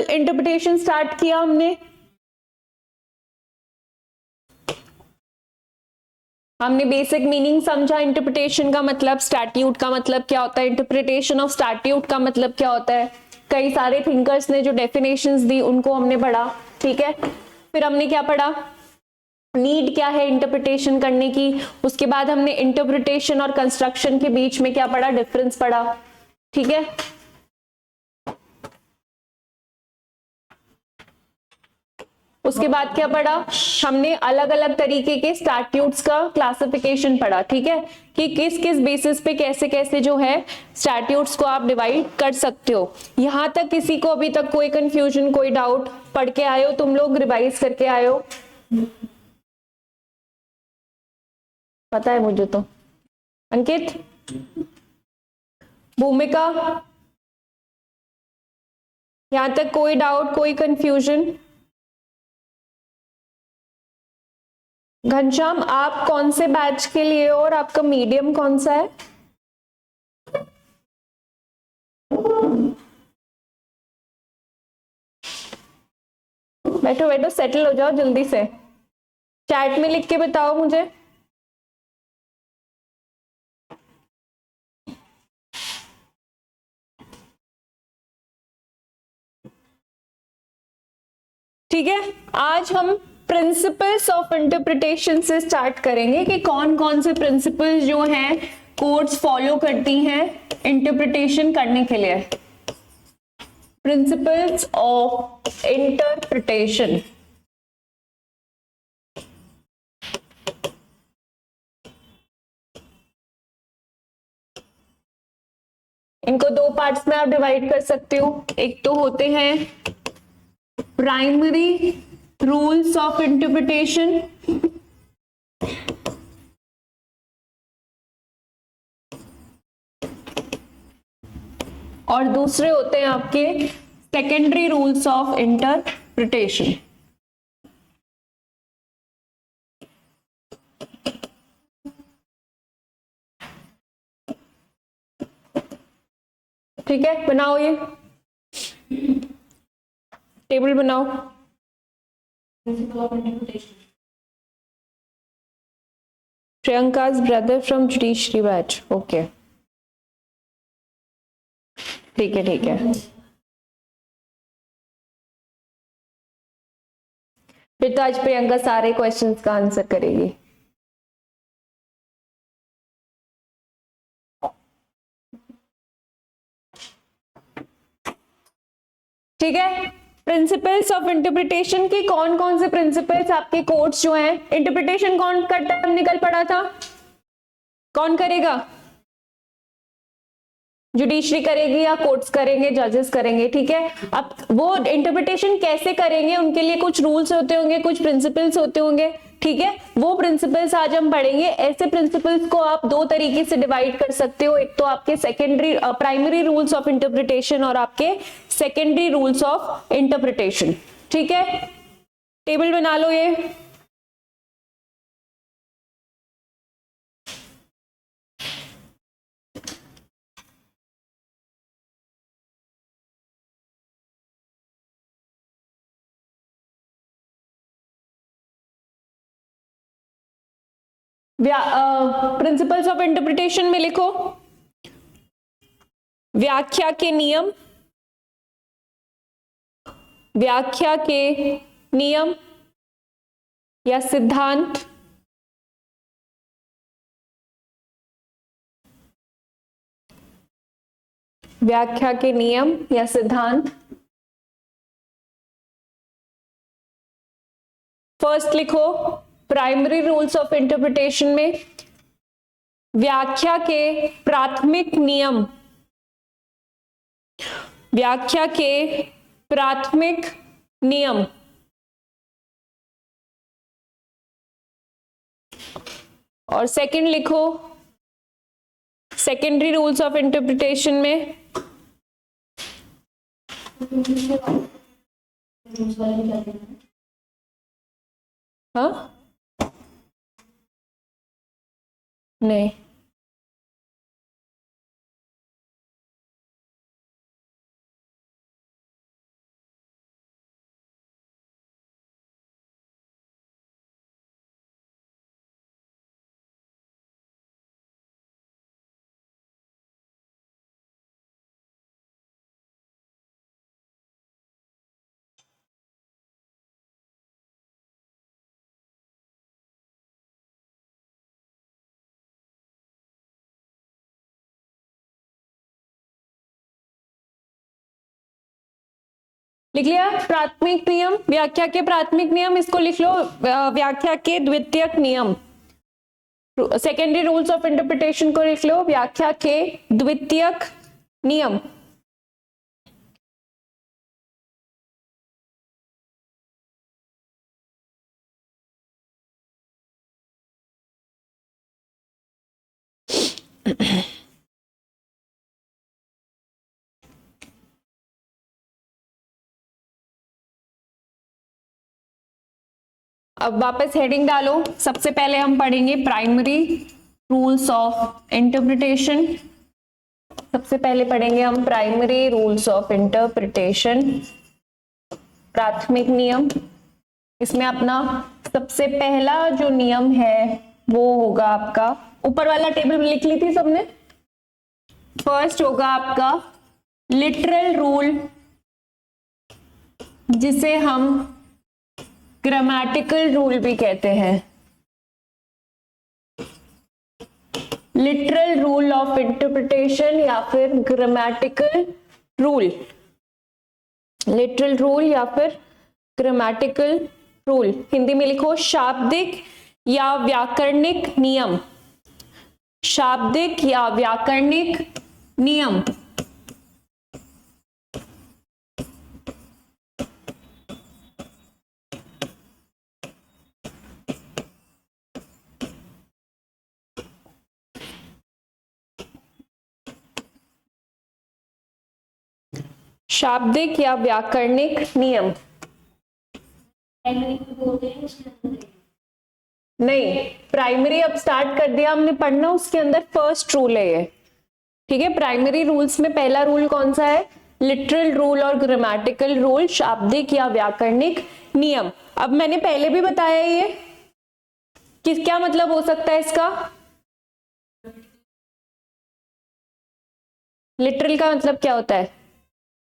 Interpretation start किया हमने basic meaning समझा इंटरप्रिटेशन का मतलब, स्टैट्यूट का मतलब क्या होता है, इंटरप्रिटेशन ऑफ स्टैट्यूट का मतलब क्या होता है, कई सारे थिंकर्स ने जो डेफिनेशंस दी उनको हमने पढ़ा। ठीक है, फिर हमने क्या पढ़ा, नीड क्या है इंटरप्रिटेशन करने की, उसके बाद हमने इंटरप्रिटेशन और कंस्ट्रक्शन के बीच में क्या पढ़ा, डिफरेंस पढ़ा। ठीक है, उसके बाद क्या पढ़ा हमने, अलग अलग तरीके के स्टैट्यूट्स का क्लासिफिकेशन पढ़ा। ठीक है, कि किस किस बेसिस पे कैसे कैसे जो है स्टैट्यूट्स को आप डिवाइड कर सकते हो। यहां तक किसी को अभी तक कोई कंफ्यूजन, कोई डाउट? पढ़ के आए हो तुम लोग, रिवाइज करके आए हो? पता है मुझे तो। अंकित, भूमिका, यहां तक कोई डाउट, कोई कंफ्यूजन? घनश्याम, आप कौन से बैच के लिए हो और आपका मीडियम कौन सा है? बैठो बैठो, सेटल हो जाओ जल्दी से, चैट में लिख के बताओ मुझे। ठीक है, आज हम प्रिंसिपल्स ऑफ इंटरप्रिटेशन से स्टार्ट करेंगे कि कौन कौन से प्रिंसिपल्स जो हैं कोर्ट्स फॉलो करती हैं इंटरप्रिटेशन करने के लिए। प्रिंसिपल्स ऑफ इंटरप्रिटेशन, इनको दो पार्ट्स में आप डिवाइड कर सकते हो। एक तो होते हैं प्राइमरी रूल्स ऑफ इंटरप्रिटेशन, और दूसरे होते हैं आपके सेकेंडरी रूल्स ऑफ इंटरप्रिटेशन। ठीक है, बनाओ, ये टेबल बनाओ। प्रियंका's brother from judiciary batch, okay, ठीक है ठीक है। फिर तो आज प्रियंका सारे क्वेश्चंस का आंसर करेगी। ठीक है, प्रिंसिपल्स ऑफ इंटरप्रिटेशन की कौन कौन से प्रिंसिपल्स आपके कोर्ट्स जो हैं, इंटरप्रिटेशन कौन करता है, हमने कल पढ़ा था, कौन करेगा? जुडिशरी करेगी या कोर्ट्स करेंगे, जजेस करेंगे। ठीक है, अब वो इंटरप्रिटेशन कैसे करेंगे, उनके लिए कुछ रूल्स होते होंगे, कुछ प्रिंसिपल्स होते होंगे। ठीक है, वो प्रिंसिपल्स आज हम पढ़ेंगे। ऐसे प्रिंसिपल्स को आप दो तरीके से डिवाइड कर सकते हो, एक तो आपके secondary primary rules of interpretation और आपके सेकेंडरी रूल्स ऑफ इंटरप्रिटेशन। ठीक है, टेबल बना लो ये। प्रिंसिपल्स ऑफ इंटरप्रिटेशन में लिखो व्याख्या के नियम, व्याख्या के नियम या सिद्धांत, व्याख्या के नियम या सिद्धांत। फर्स्ट लिखो प्राइमरी रूल्स ऑफ इंटरप्रिटेशन में व्याख्या के प्राथमिक नियम, व्याख्या के प्राथमिक नियम। और सेकंड लिखो सेकेंडरी रूल्स ऑफ इंटरप्रिटेशन में हाँ नहीं, लिख लिया प्राथमिक नियम, व्याख्या के प्राथमिक नियम, इसको लिख लो व्याख्या के द्वितीयक नियम। सेकेंडरी रूल्स ऑफ इंटरप्रिटेशन को लिख लो व्याख्या के द्वितीयक नियम। अब वापस हेडिंग डालो। सबसे पहले हम पढ़ेंगे प्राइमरी रूल्स ऑफ इंटरप्रिटेशन। सबसे पहले पढ़ेंगे हम प्राइमरी रूल्स ऑफ इंटरप्रिटेशन, प्राथमिक नियम। इसमें अपना सबसे पहला जो नियम है वो होगा आपका, ऊपर वाला टेबल लिख ली थी सबने। फर्स्ट होगा आपका लिटरल रूल, जिसे हम ग्रामेटिकल रूल भी कहते हैं। लिटरल रूल ऑफ इंटरप्रिटेशन या फिर ग्रामेटिकल रूल, लिटरल रूल या फिर ग्रामेटिकल रूल। हिंदी में लिखो शाब्दिक या व्याकरणिक नियम, शाब्दिक या व्याकरणिक नियम। शाब्दिक या व्याकरणिक नियम। नहीं, प्राइमरी अब स्टार्ट कर दिया हमने पढ़ना, उसके अंदर फर्स्ट रूल है ये, ठीक है। प्राइमरी रूल्स में पहला रूल कौन सा है? लिटरल रूल और ग्रामेटिकल रूल, शाब्दिक या व्याकरणिक नियम। अब मैंने पहले भी बताया ये कि क्या मतलब हो सकता है इसका। लिटरल का मतलब क्या होता है?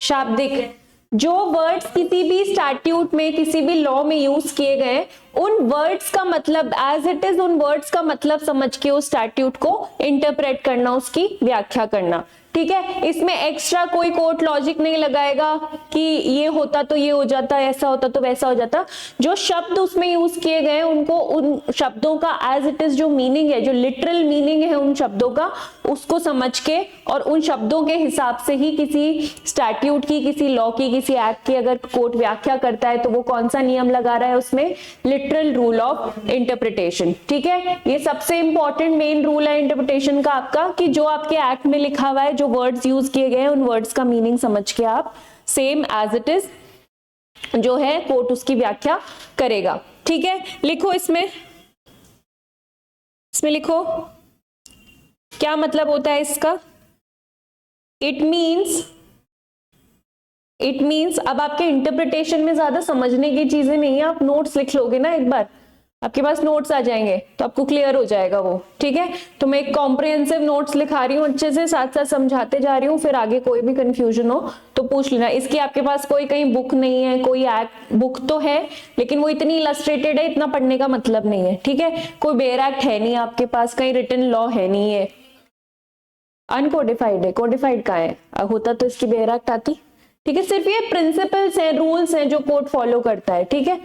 शाब्दिक। जो वर्ड्स किसी भी स्टैट्यूट में, किसी भी लॉ में यूज किए गए, उन वर्ड्स का मतलब एज इट इज, उन वर्ड्स का मतलब समझ के उस स्टैट्यूट को इंटरप्रेट करना, उसकी व्याख्या करना, ठीक है। इसमें एक्स्ट्रा कोई कोर्ट लॉजिक नहीं लगाएगा कि ये होता तो ये हो जाता, ऐसा होता तो वैसा हो जाता। जो शब्द उसमें यूज किए गए उनको, उन शब्दों का एज इट इज जो मीनिंग है, जो लिटरल मीनिंग है उन शब्दों का, उसको समझ के और उन शब्दों के हिसाब से ही किसी स्टैट्यूट की, किसी लॉ की, किसी एक्ट की अगर कोर्ट व्याख्या करता है तो वो कौन सा नियम लगा रहा है उसमें? लिटरल रूल ऑफ इंटरप्रिटेशन, ठीक है। ये सबसे इंपॉर्टेंट मेन रूल है इंटरप्रिटेशन का आपका, कि जो आपके एक्ट में लिखा हुआ है, जो वर्ड्स यूज किए गए हैं, उन वर्ड्स का मीनिंग समझ के आप सेम एज इट इज जो है कोर्ट उसकी व्याख्या करेगा, ठीक है। लिखो इसमें लिखो क्या मतलब होता है इसका। इट मीन्स अब आपके इंटरप्रिटेशन में ज्यादा समझने की चीजें नहीं है, आप नोट्स लिख लोगे ना, एक बार आपके पास नोट्स आ जाएंगे तो आपको क्लियर हो जाएगा वो, ठीक है। तो मैं एक कॉम्प्रिहेंसिव नोट्स लिखा रही हूँ अच्छे से, साथ साथ समझाते जा रही हूँ, फिर आगे कोई भी कंफ्यूजन हो तो पूछ लेना। इसकी आपके पास कोई कहीं बुक नहीं है, कोई एक्ट बुक तो है लेकिन वो इतनी इलस्ट्रेटेड है, इतना पढ़ने का मतलब नहीं है, ठीक है। कोई बेयर एक्ट है नहीं आपके पास, कहीं रिटन लॉ है नहीं है, अनकोडिफाइड है। कोडिफाइड कहाँ है? होता तो इसकी बेयर एक्ट आती, ठीक है। सिर्फ ये प्रिंसिपल्स हैं, रूल्स हैं जो कोर्ट फॉलो करता है, ठीक है।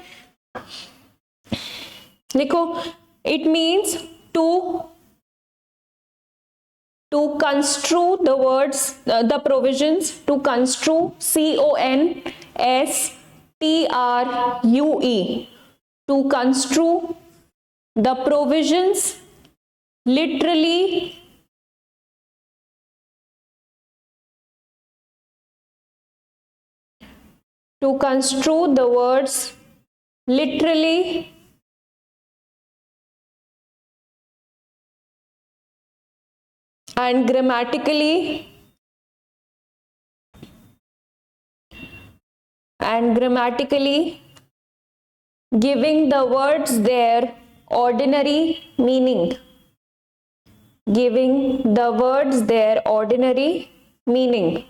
लिखो it means to construe the words, the provisions, to construe, CONSTRUE, to construe the provisions literally, to construe the words literally and grammatically, giving the words their ordinary meaning, giving the words their ordinary meaning।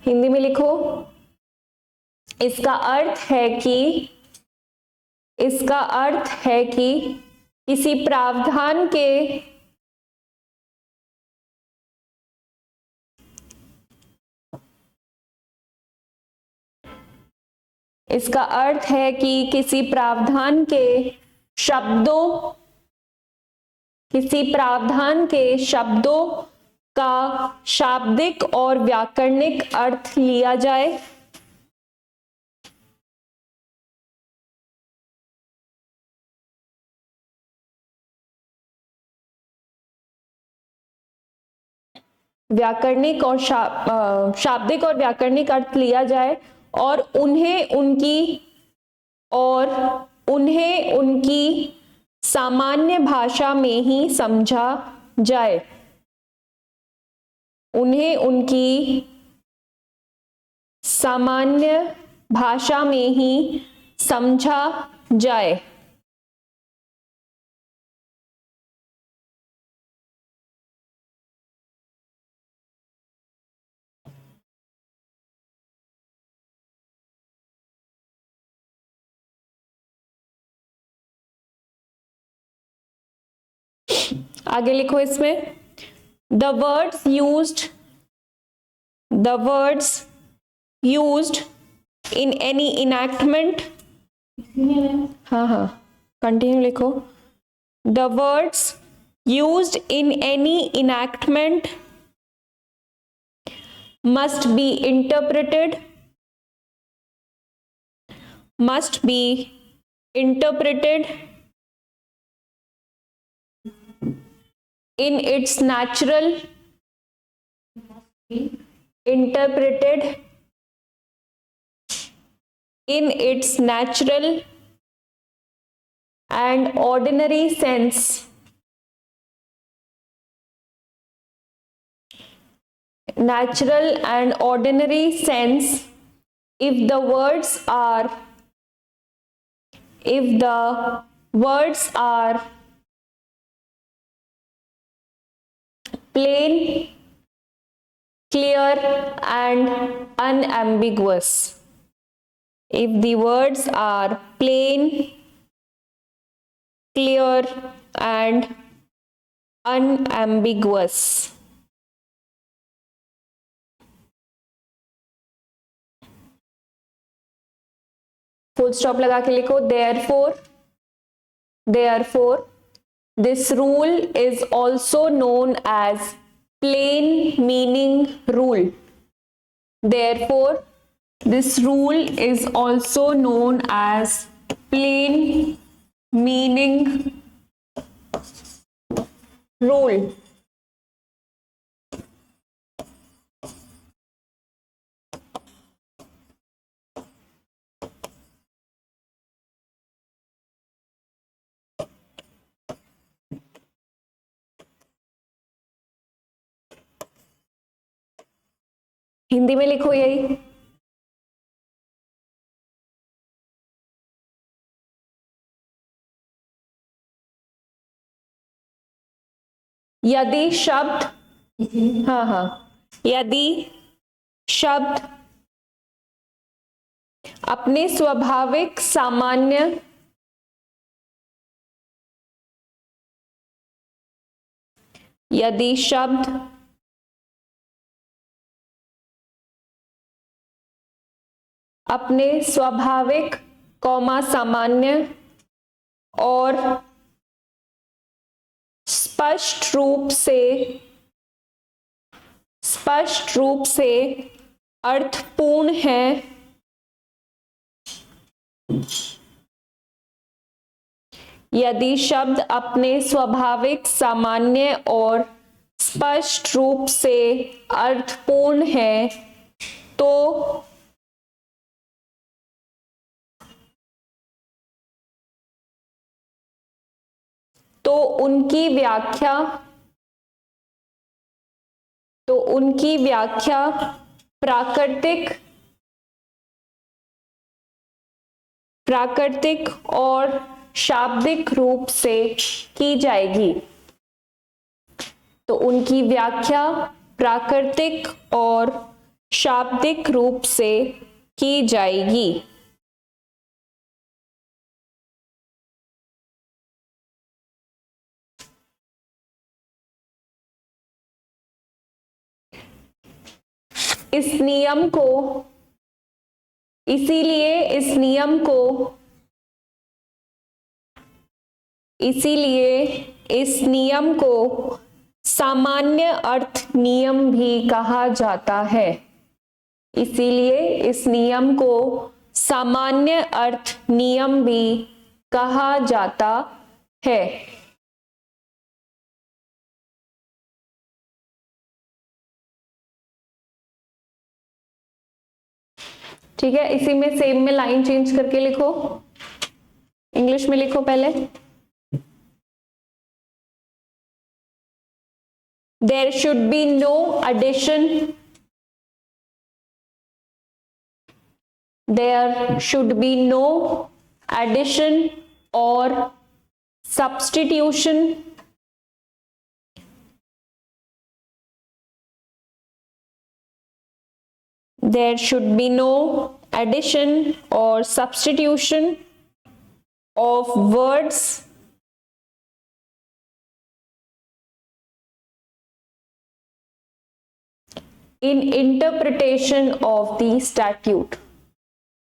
Hindi में लिखो, इसका अर्थ है कि किसी प्रावधान के इसका अर्थ है कि किसी प्रावधान के शब्दों का शाब्दिक और व्याकरणिक अर्थ लिया जाए। व्याकरणिक और शाब्दिक और व्याकरणिक अर्थ लिया जाए और उन्हें उनकी सामान्य भाषा में ही समझा जाए। उन्हें उनकी सामान्य भाषा में ही समझा जाए। आगे लिखो इसमें, the words used in any enactment, हाँ कंटिन्यू लिखो, the words used in any enactment must be interpreted in its natural and ordinary sense, if the words are plain, clear and unambiguous. If the words are plain, clear and unambiguous. Full stop लगा के लिखो, therefore this rule is also known as plain meaning rule. Therefore this rule is also known as plain meaning rule. Hindi में लिखो यही, यदि शब्द, यदि शब्द अपने स्वाभाविक सामान्य सामान्य और स्पष्ट रूप से अर्थपूर्ण है, यदि शब्द अपने स्वाभाविक सामान्य और स्पष्ट रूप से अर्थपूर्ण है तो उनकी व्याख्या प्राकृतिक और शाब्दिक रूप से की जाएगी। तो उनकी व्याख्या प्राकृतिक और शाब्दिक रूप से की जाएगी। इस नियम इसीलिए इस नियम को सामान्य अर्थ नियम भी कहा जाता है। इसीलिए इस नियम को सामान्य अर्थ नियम भी कहा जाता है। ठीक है, इसी में सेम में लाइन चेंज करके लिखो, इंग्लिश में लिखो पहले। There should be no addition. There should be no addition or substitution. There should be no addition or substitution of words in interpretation of the statute.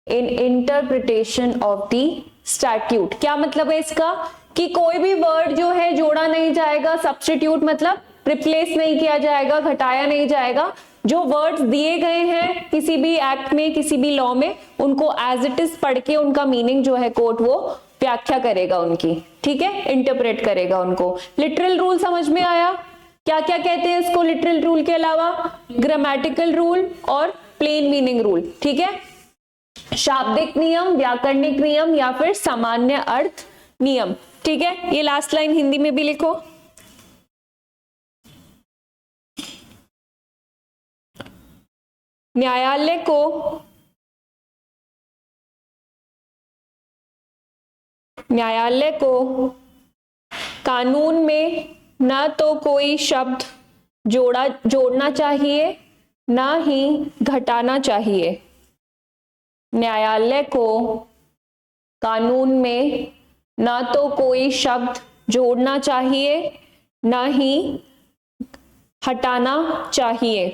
In interpretation of the statute. क्या मतलब है इसका कि कोई भी word जो है जोड़ा नहीं जाएगा, सब्स्टिट्यूट मतलब रिप्लेस नहीं किया जाएगा, घटाया नहीं जाएगा। जो वर्ड्स दिए गए हैं किसी भी एक्ट में, किसी भी लॉ में, उनको एज इट इज पढ़ के उनका मीनिंग जो है कोर्ट वो व्याख्या करेगा उनकी, ठीक है, इंटरप्रेट करेगा उनको। लिटरल रूल समझ में आया? क्या क्या कहते हैं इसको लिटरल रूल के अलावा? ग्रामेटिकल रूल और प्लेन मीनिंग रूल, ठीक है। शाब्दिक नियम, व्याकरणिक नियम या फिर सामान्य अर्थ नियम, ठीक है। ये लास्ट लाइन हिंदी में भी लिखो। न्यायालय को कानून में न तो कोई शब्द जोड़ना चाहिए, ना ही घटाना चाहिए। न्यायालय को कानून में ना तो कोई शब्द जोड़ना चाहिए, ना ही हटाना चाहिए।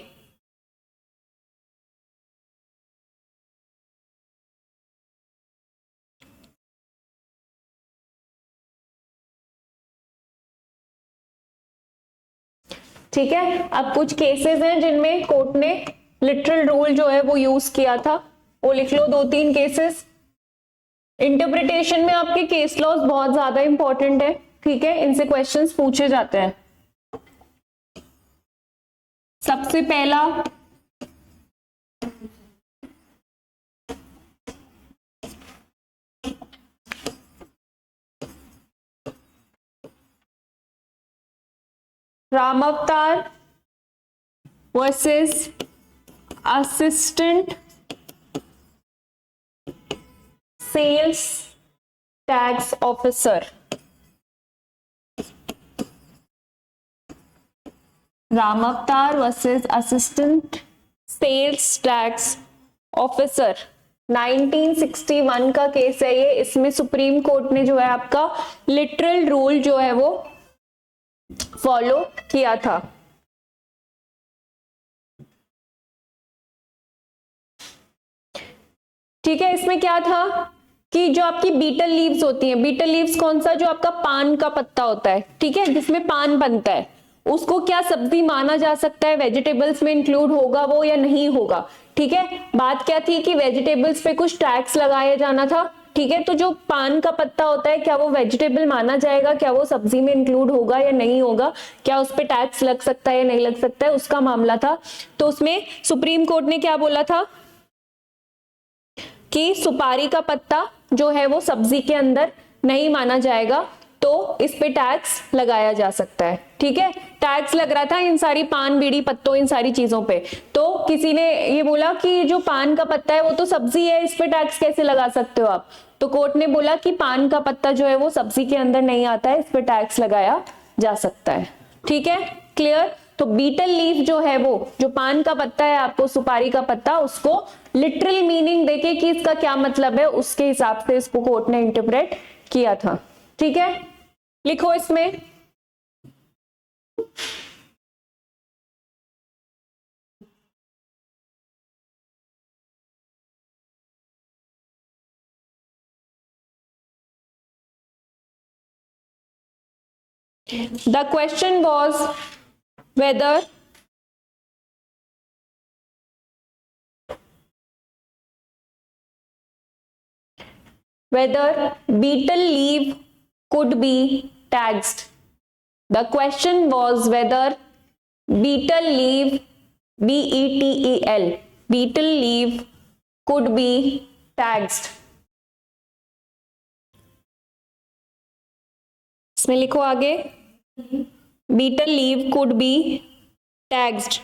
ठीक है, अब कुछ केसेस हैं जिनमें कोर्ट ने लिटरल रूल जो है वो यूज किया था, वो लिख लो 2-3 केसेस। इंटरप्रिटेशन में आपके केस लॉज बहुत ज्यादा इंपॉर्टेंट है, ठीक है, इनसे क्वेश्चंस पूछे जाते हैं। सबसे पहला Ramavatar versus assistant sales tax officer. Ramavatar versus assistant sales tax officer 1961 का केस है ये। इसमें सुप्रीम कोर्ट ने जो है आपका लिटरल रूल जो है वो फॉलो किया था। ठीक है, इसमें क्या था कि जो आपकी बीटल लीव्स होती हैं, बीटल लीव्स कौन सा, जो आपका पान का पत्ता होता है, ठीक है, जिसमें पान बनता है, उसको क्या सब्जी माना जा सकता है, वेजिटेबल्स में इंक्लूड होगा वो या नहीं होगा। ठीक है, बात क्या थी कि वेजिटेबल्स पे कुछ टैक्स लगाया जाना था। ठीक है, तो जो पान का पत्ता होता है क्या वो वेजिटेबल माना जाएगा, क्या वो सब्जी में इंक्लूड होगा या नहीं होगा, क्या उस पर टैक्स लग सकता है या नहीं लग सकता है, उसका मामला था। तो उसमें सुप्रीम कोर्ट ने क्या बोला था कि सुपारी का पत्ता जो है वो सब्जी के अंदर नहीं माना जाएगा, तो इस पे टैक्स लगाया जा सकता है। ठीक है, टैक्स लग रहा था इन सारी पान, बीड़ी, पत्तों, इन सारी चीजों पे। तो किसी ने ये बोला कि जो पान का पत्ता है वो तो सब्जी है, इस पे टैक्स कैसे लगा सकते हो आप। तो कोर्ट ने बोला कि पान का पत्ता जो है वो सब्जी के अंदर नहीं आता है, इस पे टैक्स लगाया जा सकता है। ठीक है, क्लियर। तो बीटल लीफ जो है वो, जो पान का पत्ता है आपको, सुपारी का पत्ता, उसको लिटरल मीनिंग देके कि इसका क्या मतलब है, उसके हिसाब से इसको कोर्ट ने इंटरप्रेट किया था। ठीक है, लिखो इसमें The question was whether betel leaf could be taxed. The question was whether betel leaf, BETEL, betel leaf could be taxed. इसमें लिखो आगे, betel leaf could be taxed,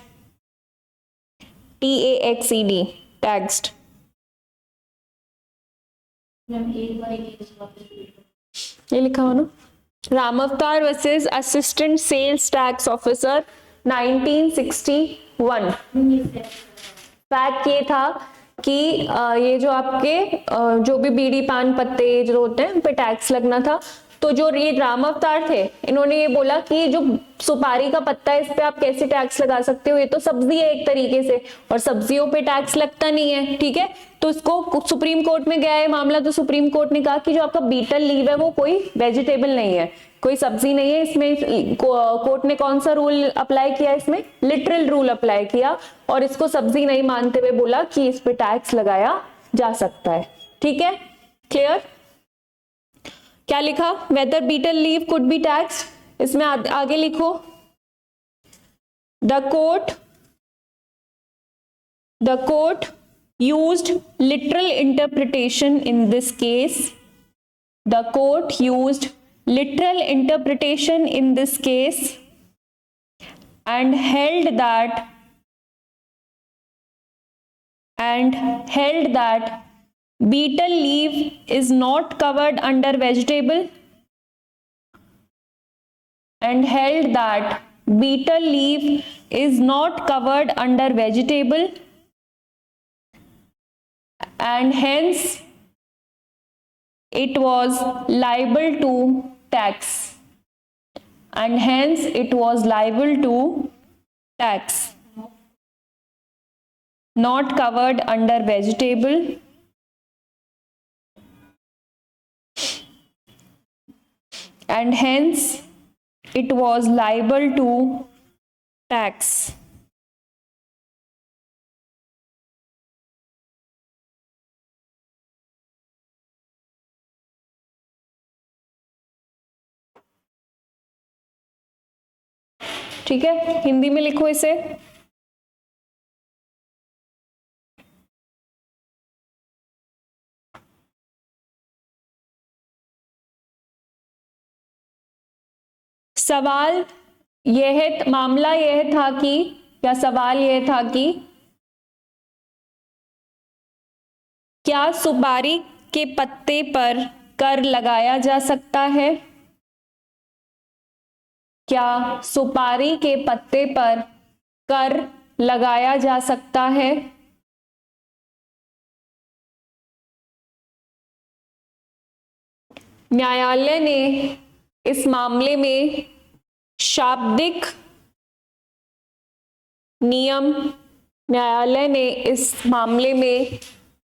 TAXED, taxed. ये लिखा हो ना, Ramavatar versus assistant sales tax officer 1961। Fact ये था कि ये जो आपके जो भी बीड़ी पान पत्ते जो होते हैं उन पे टैक्स लगना था। तो जो ये रामावतार थे, इन्होंने ये बोला कि जो सुपारी का पत्ता है इस पे आप कैसे टैक्स लगा सकते हो, ये तो सब्जी है एक तरीके से, और सब्जियों पे टैक्स लगता नहीं है, ठीक है। तो इसको सुप्रीम कोर्ट में गया है मामला, तो सुप्रीम कोर्ट ने कहा कि जो आपका बीटल लीव है वो कोई वेजिटेबल नहीं है, कोई सब्जी नहीं है। इसमें कोर्ट ने कौन सा रूल अप्लाई किया, इसमें लिटरल रूल अप्लाई किया और इसको सब्जी नहीं मानते हुए बोला कि इस पे टैक्स लगाया जा सकता है, ठीक है, क्लियर। क्या लिखा, whether betel leaf could be taxed, इसमें आगे लिखो, the court used literal interpretation in this case. The court used literal interpretation in this case and held that betel leaf is not covered under vegetable, and held that betel leaf is not covered under vegetable, and hence it was liable to tax, and hence it was liable to tax, not covered under vegetable, and hence it was liable to tax. ठीक है, हिंदी में लिखो इसे, सवाल यह, मामला यह था कि, या सवाल यह था कि क्या सुपारी के पत्ते पर कर लगाया जा सकता है, क्या सुपारी के पत्ते पर कर लगाया जा सकता है। न्यायालय ने इस मामले में शाब्दिक नियम, न्यायालय ने इस मामले में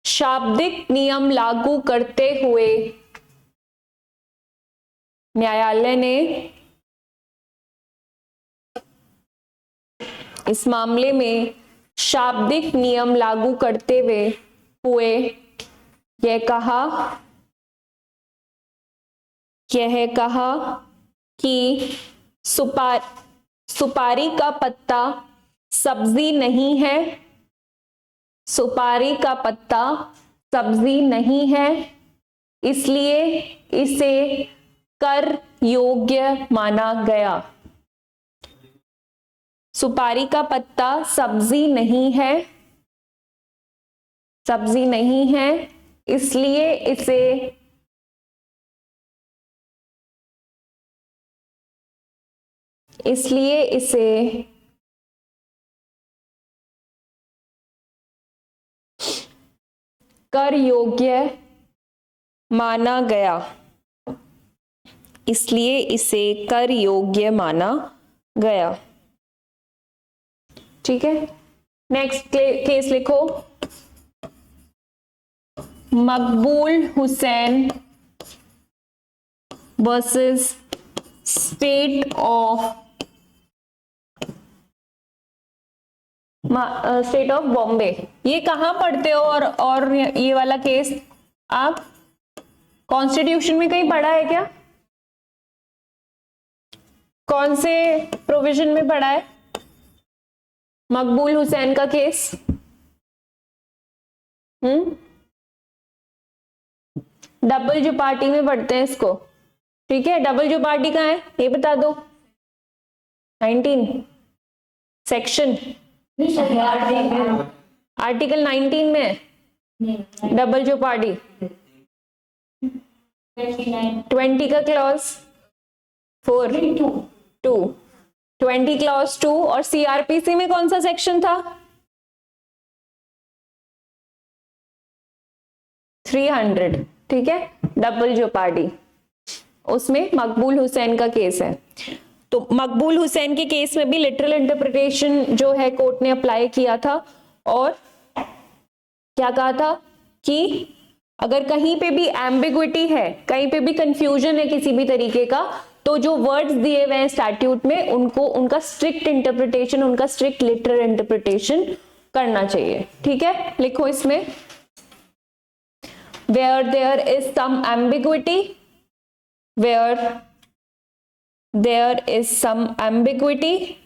शाब्दिक नियम लागू करते हुए, न्यायालय ने इस मामले में शाब्दिक नियम लागू करते हुए यह कहा कि सुपारी का पत्ता सब्जी नहीं है, सुपारी का पत्ता सब्जी नहीं है, इसलिए इसे कर योग्य माना गया। सुपारी का पत्ता सब्जी नहीं है, सब्जी नहीं है, इसलिए इसे कर योग्य माना गया, इसलिए इसे कर योग्य माना गया। ठीक है, नेक्स्ट केस लिखो, मकबूल Hussain versus state of Bombay, ये कहाँ पढ़ते हो? और ये वाला केस आप कॉन्स्टिट्यूशन में कहीं पढ़ा है क्या? कौन से प्रोविजन में पढ़ा है मकबूल हुसैन का केस? डबल जो पार्टी में पढ़ते हैं इसको, ठीक है। डबल जो पार्टी कहाँ है ये बता दो। 19 सेक्शन आर्टिकल 19 में डबल जो पार्टी 20 का क्लॉज 4 2 20 क्लॉज 2 और सीआरपीसी में कौन सा सेक्शन था? 300, ठीक है। डबल जो पार्टी उसमें मकबूल हुसैन का केस है। तो मकबूल हुसैन के केस में भी लिटरल इंटरप्रिटेशन जो है कोर्ट ने अप्लाई किया था और क्या कहा था कि अगर कहीं पे भी एम्बिग्विटी है, कहीं पे भी कंफ्यूजन है किसी भी तरीके का, तो जो वर्ड्स दिए हुए हैं स्टैट्यूट में उनको उनका स्ट्रिक्ट इंटरप्रिटेशन, उनका स्ट्रिक्ट लिटरल इंटरप्रिटेशन करना चाहिए, ठीक है। लिखो इसमें where there is some ambiguity, where there is some ambiguity,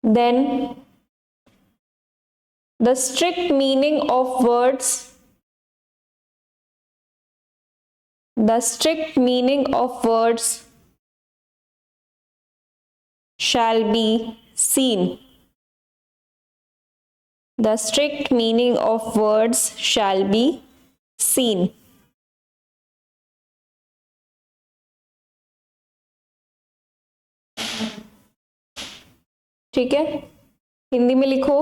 then the strict meaning of words, the strict meaning of words shall be seen. The strict meaning of words shall be seen. ठीक है, हिंदी में लिखो।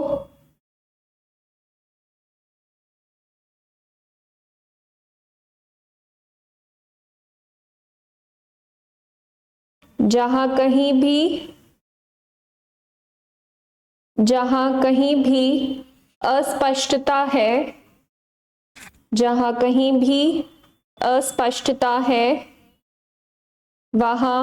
जहां कहीं भी अस्पष्टता है, जहां कहीं भी अस्पष्टता है वहां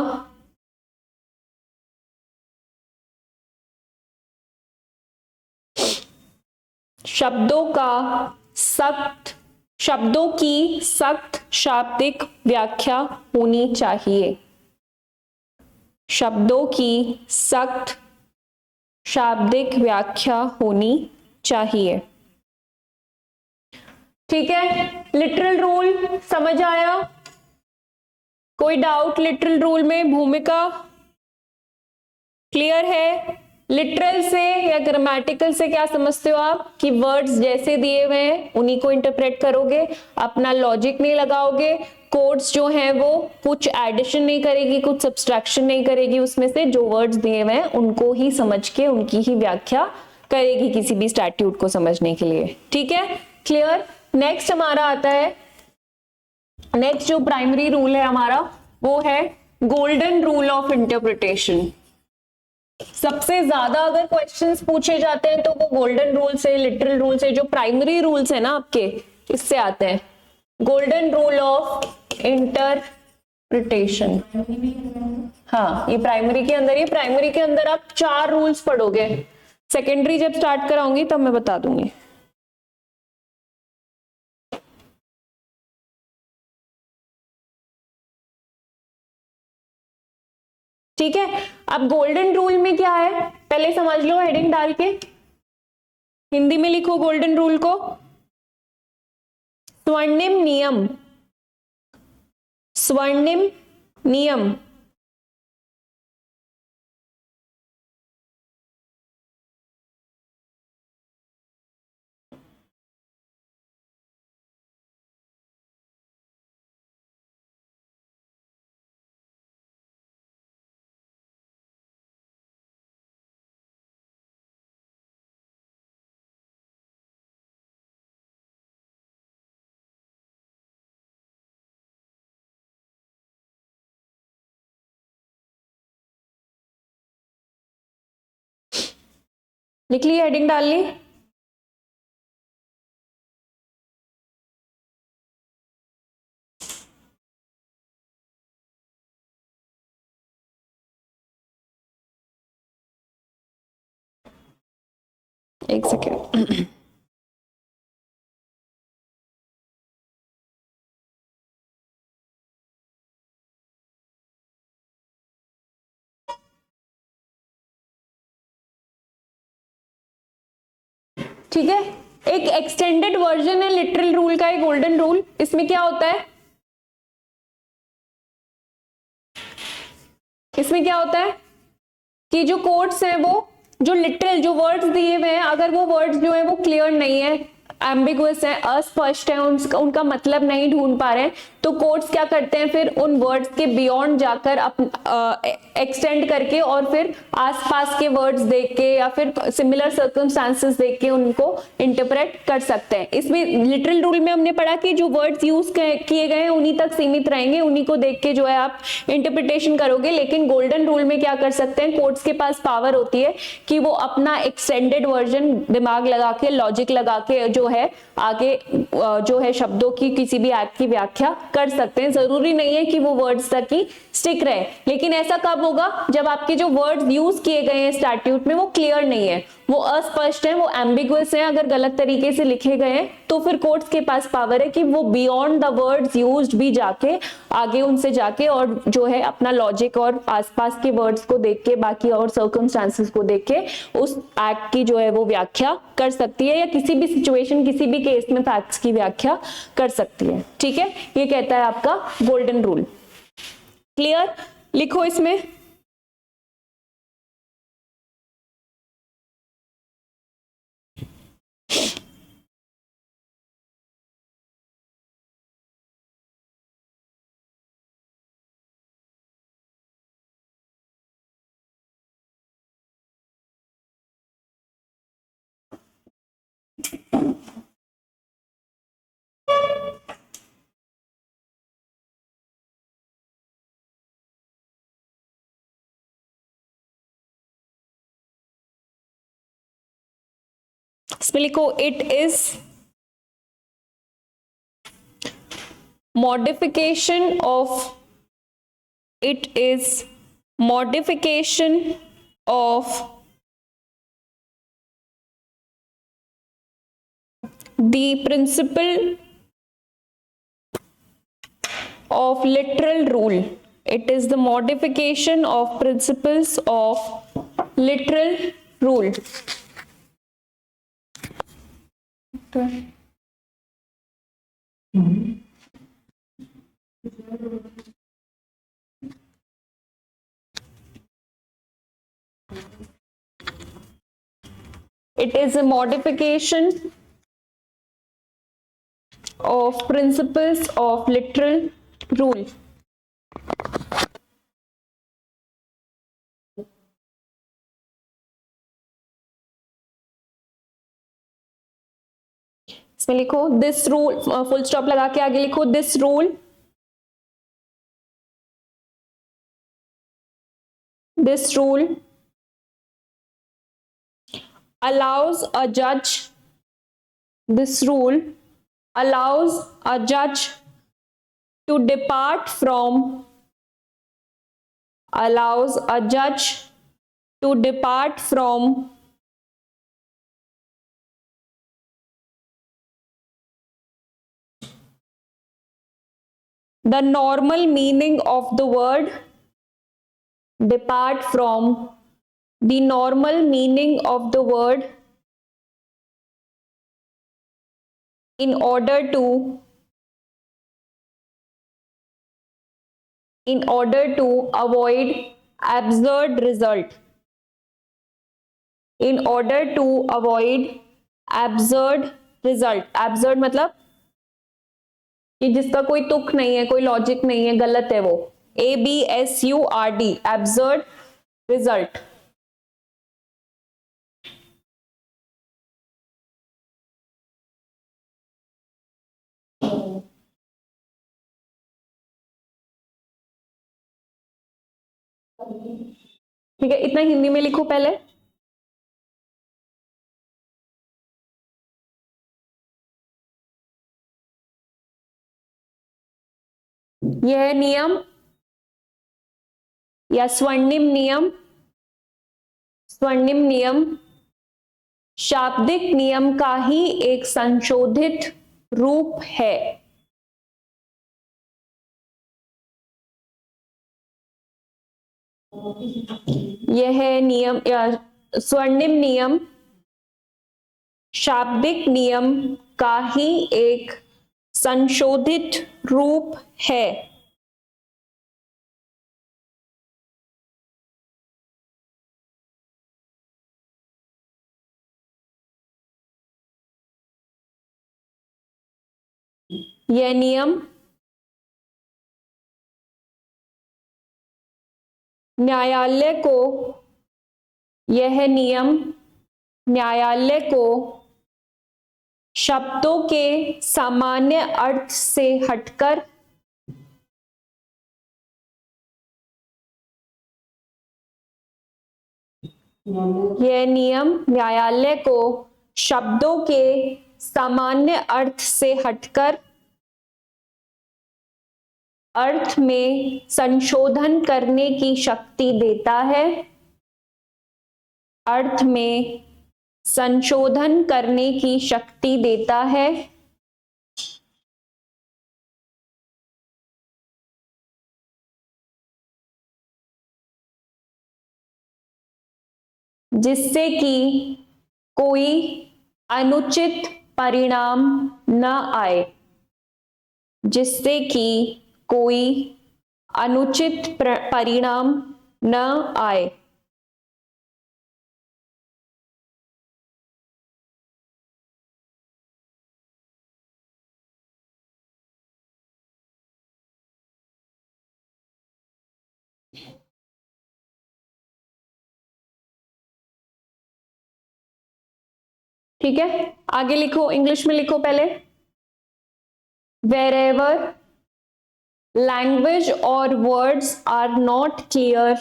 शब्दों की सख्त शाब्दिक व्याख्या होनी चाहिए। शब्दों की सख्त शाब्दिक व्याख्या होनी चाहिए, ठीक है। लिटरल रूल समझ आया? कोई डाउट लिटरल रूल में? भूमिका क्लियर है? लिटरल से या ग्रामेटिकल से क्या समझते हो आप? कि वर्ड्स जैसे दिए हुए हैं उन्हीं को इंटरप्रेट करोगे, अपना लॉजिक नहीं लगाओगे, कोड्स जो हैं वो कुछ एडिशन नहीं करेगी, कुछ सब्सट्रैक्शन नहीं करेगी, उसमें से जो वर्ड्स दिए हुए हैं उनको ही समझ के उनकी ही व्याख्या करेगी किसी भी स्टैट्यूट को समझने के लिए, ठीक है। क्लियर? नेक्स्ट हमारा आता है, नेक्स्ट जो प्राइमरी रूल है हमारा वो है गोल्डन रूल ऑफ इंटरप्रिटेशन। सबसे ज्यादा अगर क्वेश्चंस पूछे जाते हैं तो वो गोल्डन रूल से, लिटरल रूल से, जो प्राइमरी रूल्स है ना आपके, इससे आते हैं। गोल्डन रूल ऑफ इंटरप्रिटेशन, हाँ ये प्राइमरी के अंदर, ये प्राइमरी के अंदर आप 4 रूल्स पढ़ोगे, सेकेंडरी जब स्टार्ट कराऊंगी तब मैं बता दूंगी। ठीक है, अब गोल्डन रूल में क्या है पहले समझ लो हेडिंग डाल के। हिंदी में लिखो गोल्डन रूल को। स्वर्णिम नियम, स्वर्णिम नियम लिख ली, हेडिंग डाल ली। एक सेकेंड। ठीक है, एक एक्सटेंडेड वर्जन है लिटरल रूल का, एक गोल्डन रूल। इसमें क्या होता है, इसमें क्या होता है कि जो कोट्स हैं वो, जो लिटरल जो वर्ड्स दिए हुए हैं, अगर वो वर्ड्स जो है वो क्लियर नहीं है, एम्बिगुअस है, अस्पष्ट है, उनका मतलब नहीं ढूंढ पा रहे हैं, तो कोर्ट्स क्या करते हैं, फिर उन वर्ड्स के बियॉन्ड जाकर एक्सटेंड करके और फिर आसपास के वर्ड्स देख के या फिर सिमिलर सर्कमस्टांसेस देख के उनको इंटरप्रेट कर सकते हैं। इसमें लिटरल रूल में हमने पढ़ा कि जो वर्ड्स यूज किए गए हैं उन्हीं तक सीमित रहेंगे, उन्हीं को देख के जो है आप इंटरप्रिटेशन करोगे। लेकिन गोल्डन रूल में क्या कर सकते हैं, कोर्ट्स के पास पावर होती है कि वो अपना एक्सटेंडेड वर्जन दिमाग लगा के, लॉजिक लगा के जो है आगे जो है शब्दों की किसी भी एक्ट की व्याख्या कर सकते हैं। जरूरी नहीं है कि वो वर्ड्स तक ही स्टिक रहे, लेकिन ऐसा कब होगा, जब आपके जो वर्ड्स यूज किए गए हैं स्टैट्यूट में वो क्लियर नहीं है, वो अस्पष्ट है, वो एम्बिगुअस है, अगर गलत तरीके से लिखे गए हैं, तो फिर कोर्ट्स के पास पावर है कि वो बियॉन्ड द वर्ड्स यूज्ड भी जाके आगे उनसे जाके और जो है अपना लॉजिक और आसपास के वर्ड्स को देख के, बाकी और सर्कमस्टांसेस को देख के उस एक्ट की जो है वो व्याख्या कर सकती है, या किसी भी सिचुएशन, किसी भी केस में फैक्ट्स की व्याख्या कर सकती है। ठीक है, ये कहता है आपका गोल्डन रूल। क्लियर, लिखो इसमें। इसमें लिखो, it is modification of, it is modification of the principle of literal rule. It is the modification of principles of literal rule. It is a modification of principles of literal rule. इसमें लिखो this rule, full stop लगा के आगे लिखो this rule, this rule allows a judge, this rule allows a judge to depart from, allows a judge to depart from the normal meaning of the word, depart from the normal meaning of the word in order to avoid absurd result, in order to avoid absurd result। absurd मतलब कि जिसका कोई तुक नहीं है, कोई logic नहीं है, गलत है, वो ABSURD, absurd result। ठीक है, इतना हिंदी में लिखो पहले। यह नियम या स्वर्णिम नियम, स्वर्णिम नियम शाब्दिक नियम का ही एक संशोधित रूप है। यह नियम या स्वर्णिम नियम शाब्दिक नियम का ही एक संशोधित रूप है। यह नियम न्यायालय को यह नियम न्यायालय को शब्दों के सामान्य अर्थ से हटकर यह नियम न्यायालय को शब्दों के सामान्य अर्थ से हटकर अर्थ में संशोधन करने की शक्ति देता है। अर्थ में संशोधन करने की शक्ति देता है। जिससे कि कोई अनुचित परिणाम न आए। जिससे कि कोई अनुचित परिणाम न आए। ठीक है, आगे लिखो, इंग्लिश में लिखो पहले। wherever language or words are not clear,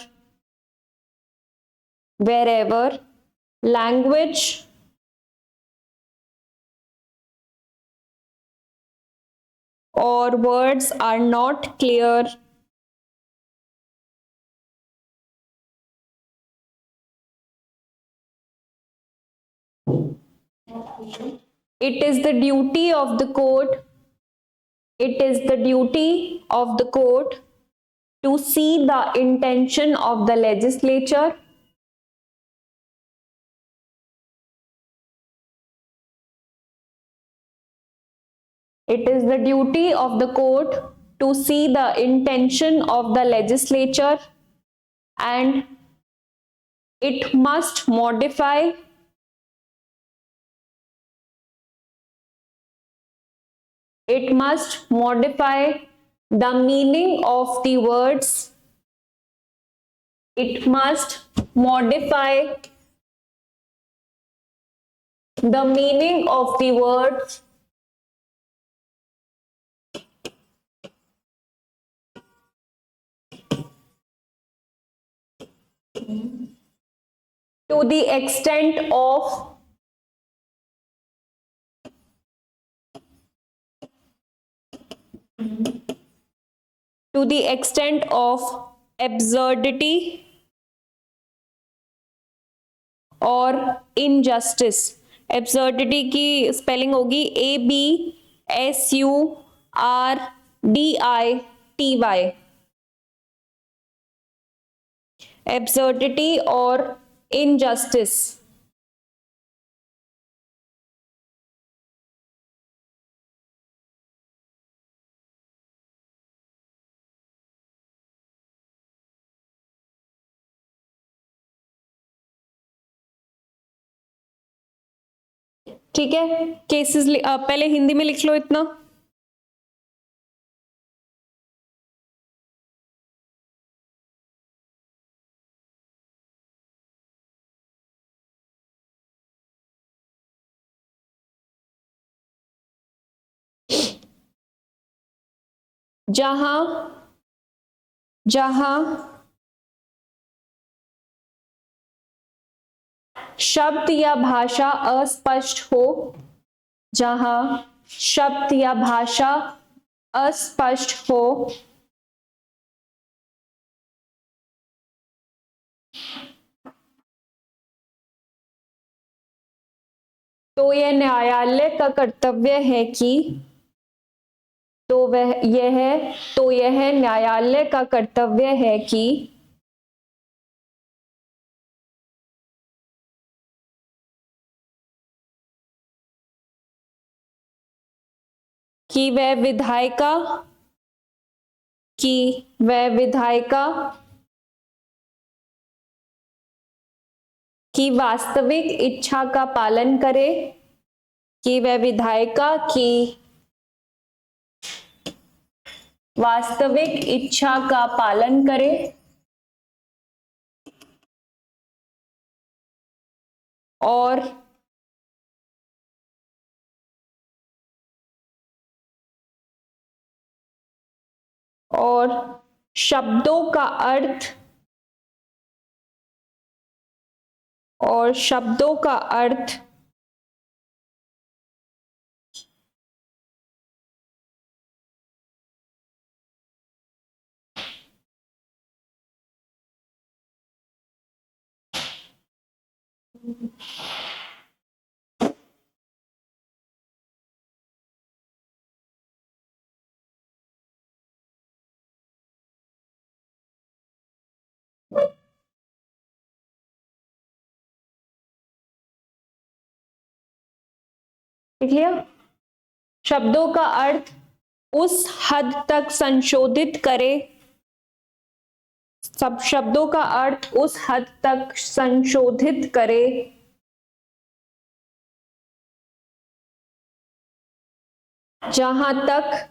wherever language or words are not clear, it is the duty of the court, it is the duty of the court to see the intention of the legislature, it is the duty of the court to see the intention of the legislature, and it must modify the meaning of the words. It must modify the meaning of the words to the extent of absurdity और injustice. Absurdity की spelling होगी ABSURDITY। Absurdity और injustice. ठीक है, cases पहले हिंदी में लिख लो इतना। जहां शब्द या भाषा अस्पष्ट हो, जहां शब्द या भाषा अस्पष्ट हो, तो यह न्यायालय का कर्तव्य है कि तो यह न्यायालय का कर्तव्य है कि वह विधायिका की वास्तविक इच्छा का पालन करे, कि वह विधायिका की वास्तविक इच्छा का पालन करे और शब्दों का अर्थ लिख लिया। शब्दों का अर्थ उस हद तक संशोधित करे, सब शब्दों का अर्थ उस हद तक संशोधित करे जहां तक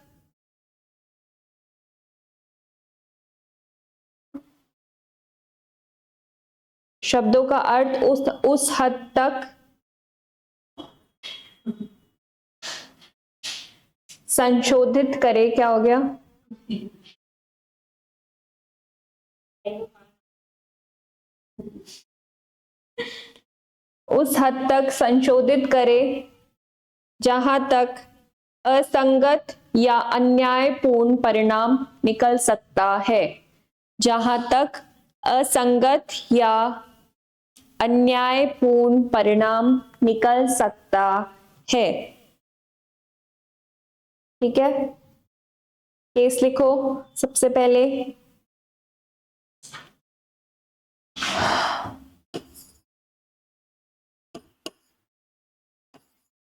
शब्दों का अर्थ उस हद तक संशोधित करे, क्या हो गया, उस हद तक संशोधित करे जहां तक असंगत या अन्यायपूर्ण परिणाम निकल सकता है, जहां तक असंगत या अन्यायपूर्ण परिणाम निकल सकता है। ठीक है, केस लिखो सबसे पहले।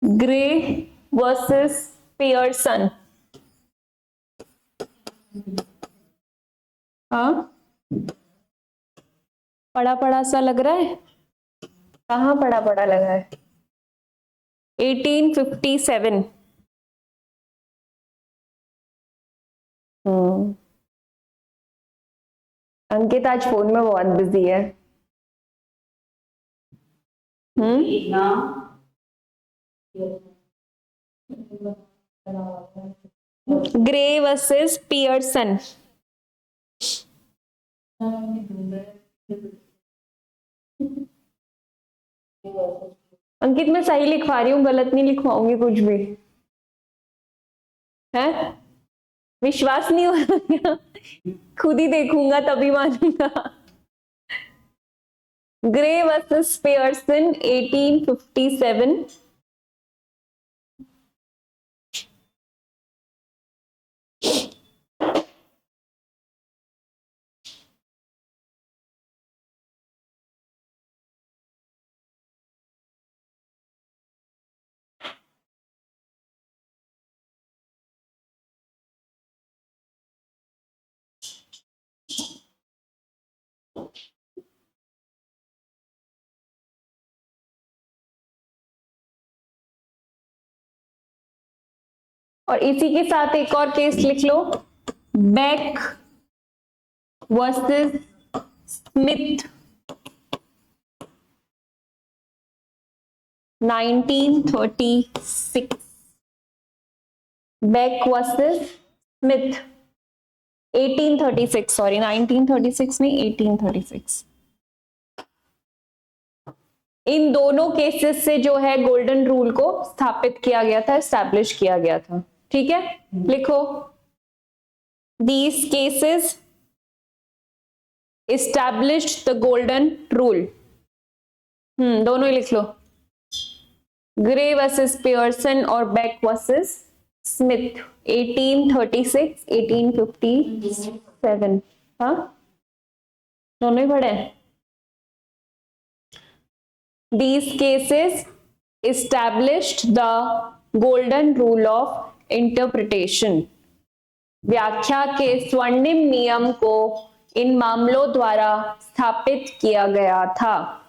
Grey versus Pearson. हाँ, पढ़ा पढ़ा सा लग रहा है, कहाँ पढ़ा पढ़ा लगा है। 1857। अंकित आज फोन में बहुत बिजी है। Grey versus Pearson. अंकित मैं सही लिखवा रही हूँ, गलत नहीं लिखवाऊंगी कुछ भी, है विश्वास नहीं हो रहा? खुद ही देखूंगा तभी मानूंगा। Grey versus Pearson 1857। और इसी के साथ एक और केस लिख लो, Beck versus Smith 1936। Beck versus Smith 1836, sorry 1936 नहीं 1836। इन दोनों केसेस से जो है गोल्डन रूल को स्थापित किया गया था, एस्टैब्लिश किया गया था। ठीक है, लिखो these cases established the golden rule. दोनों ही लिख लो। ग्रे वर्सेस पियर्सन और बेक वर्सेस स्मिथ 1836 1857। हाँ दोनों ही पढ़े। These cases established the golden rule of interpretation। व्याख्या के स्वर्णिम नियम को इन मामलों द्वारा स्थापित किया गया था।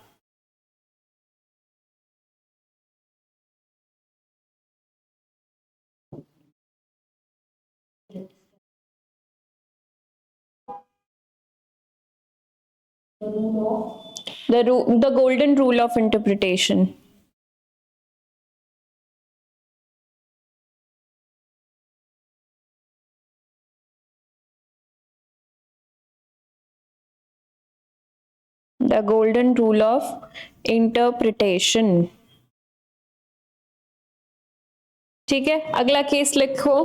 The golden rule of interpretation। The golden rule of interpretation। ठीक है, अगला केस लिखो।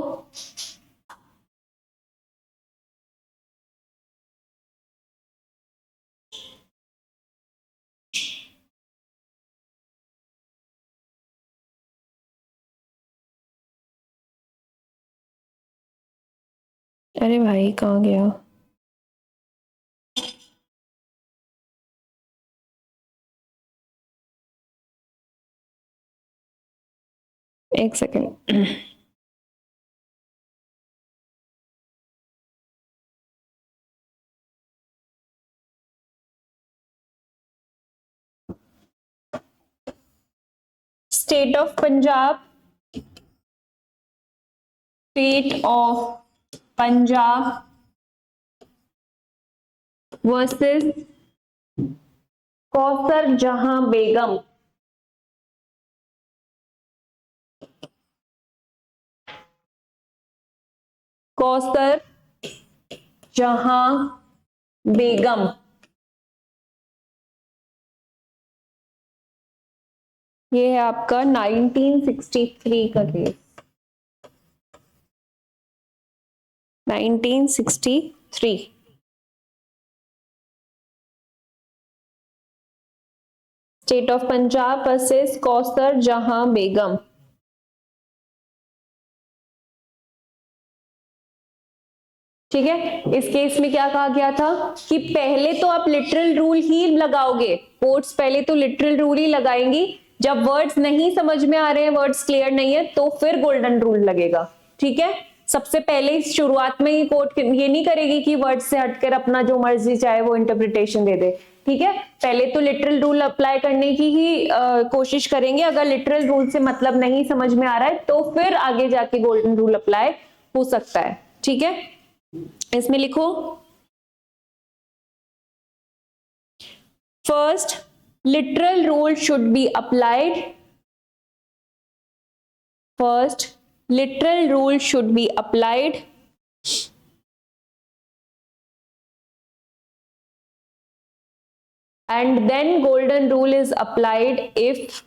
अरे भाई कहाँ गया। एक second. State of Punjab, state of Punjab versus Kausar जहां बेगम। कौसर जहां बेगम। ये है आपका 1963 का case. 1963 state of Punjab versus Kausar जहां बेगम। ठीक है, इस केस में क्या कहा गया था कि पहले तो आप लिटरल रूल ही लगाओगे, कोर्ट्स पहले तो लिटरल रूल ही लगाएंगी, जब वर्ड्स नहीं समझ में आ रहे हैं, वर्ड्स क्लियर नहीं है, तो फिर गोल्डन रूल लगेगा। ठीक है, सबसे पहले शुरुआत में ही कोर्ट ये नहीं करेगी कि वर्ड से हटकर अपना जो मर्जी चाहे वो इंटरप्रिटेशन दे दे। ठीक है, पहले तो लिटरल रूल अप्लाई करने की ही कोशिश करेंगे। अगर लिटरल रूल से मतलब नहीं समझ में आ रहा है तो फिर आगे जाके गोल्डन रूल अप्लाई हो सकता है। ठीक है, इसमें लिखो first literal rule should be applied। First literal rule should be applied and then golden rule is applied if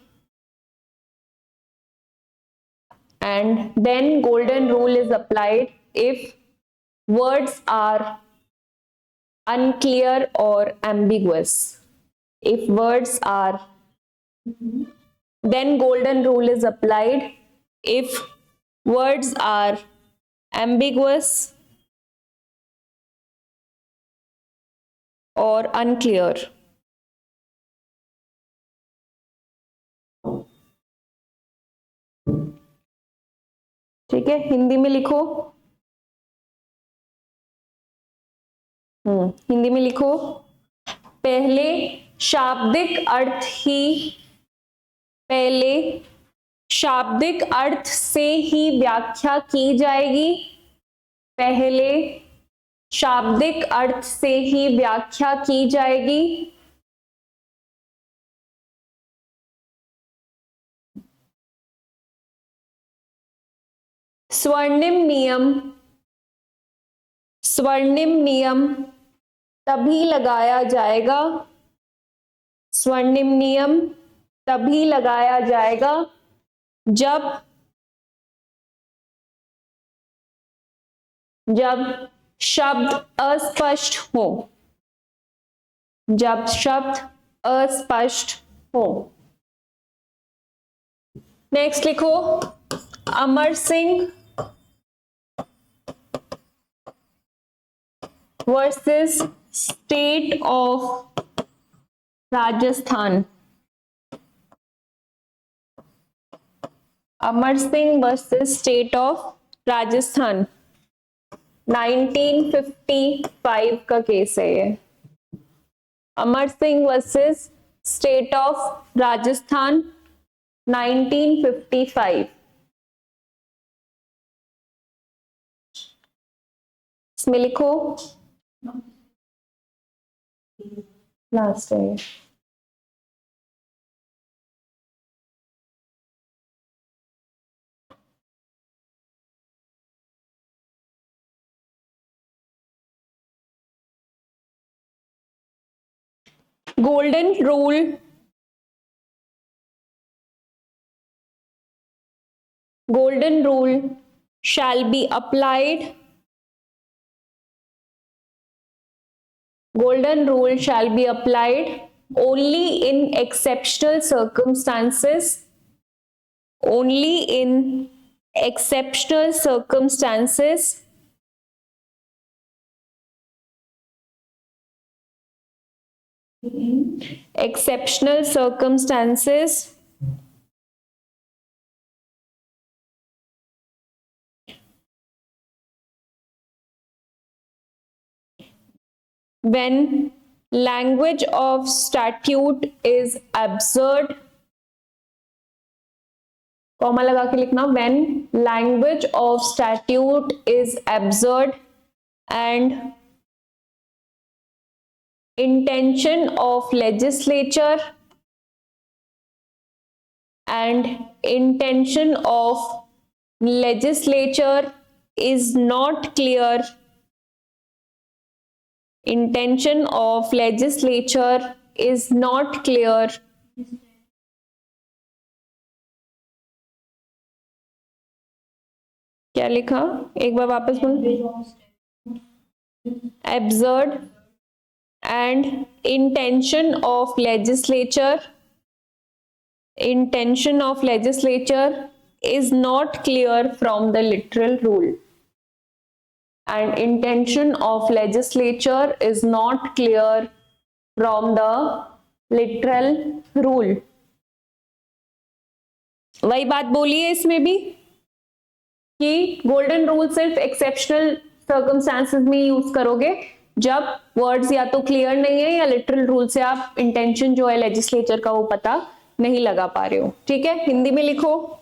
words are unclear or ambiguous। If words are, then golden rule is applied if words are ambiguous or unclear। ठीक है, हिंदी में लिखो। हिंदी में लिखो, पहले शाब्दिक अर्थ से ही व्याख्या की जाएगी। पहले शाब्दिक अर्थ से ही व्याख्या की जाएगी। स्वर्णिम नियम तभी लगाया जाएगा, स्वर्णिम नियम तभी लगाया जाएगा जब शब्द अस्पष्ट हो। जब शब्द अस्पष्ट हो। नेक्स्ट लिखो Amar Singh versus state of Rajasthan. Amar Singh versus state of Rajasthan 1955 का केस है ये। Amar Singh versus state of Rajasthan 1955। इसमें लिखो लास्ट है golden rule shall be applied only in exceptional circumstances when language of statute is absurd, comma लगा के लिखना, when language of statute is absurd and intention of legislature is not clear, क्या लिखा एक बार वापस बोलो, absurd and intention of legislature is not clear from the literal rule, and intention of legislature is not clear from the literal rule। वही बात बोली है इसमें भी कि गोल्डन रूल सिर्फ एक्सेप्शनल सर्कमस्टांसेस में यूज करोगे जब वर्ड्स या तो क्लियर नहीं है या लिटरल रूल से आप इंटेंशन जो है लेजिस्लेचर का वो पता नहीं लगा पा रहे हो। ठीक है, हिंदी में लिखो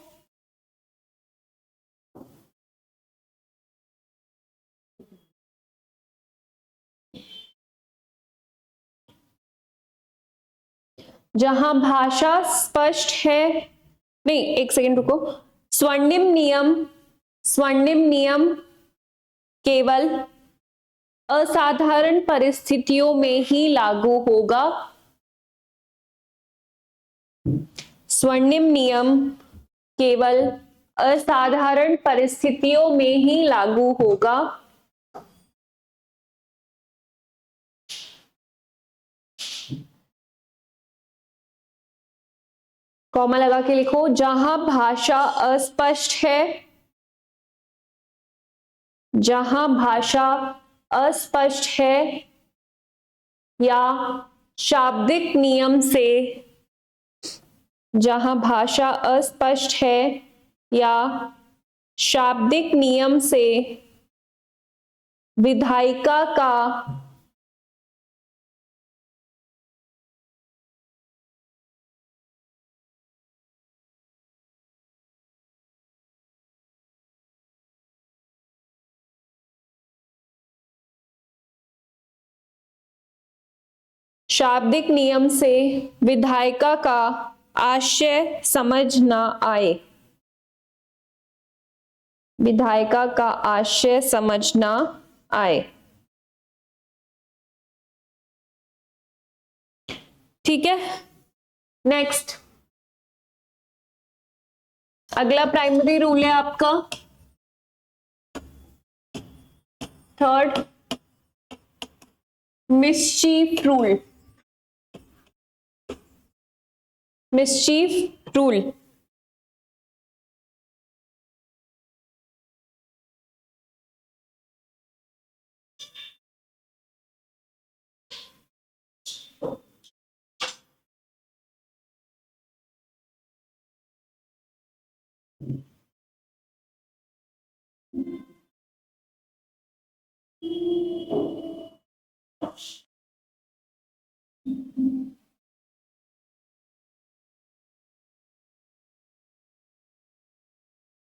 जहां भाषा स्पष्ट है, नहीं एक सेकंड रुको, स्वर्णिम नियम केवल असाधारण परिस्थितियों में ही लागू होगा। स्वर्णिम नियम केवल असाधारण परिस्थितियों में ही लागू होगा। कॉमा लगा के लिखो, जहां भाषा अस्पष्ट है या शाब्दिक नियम से, जहां भाषा अस्पष्ट है या शाब्दिक नियम से विधायिका का शाब्दिक नियम से विधायिका का आशय समझ न आए, विधायिका का आशय समझ न आए। ठीक है, नेक्स्ट अगला प्राइमरी रूल है आपका third, mischief rule. Mischief rule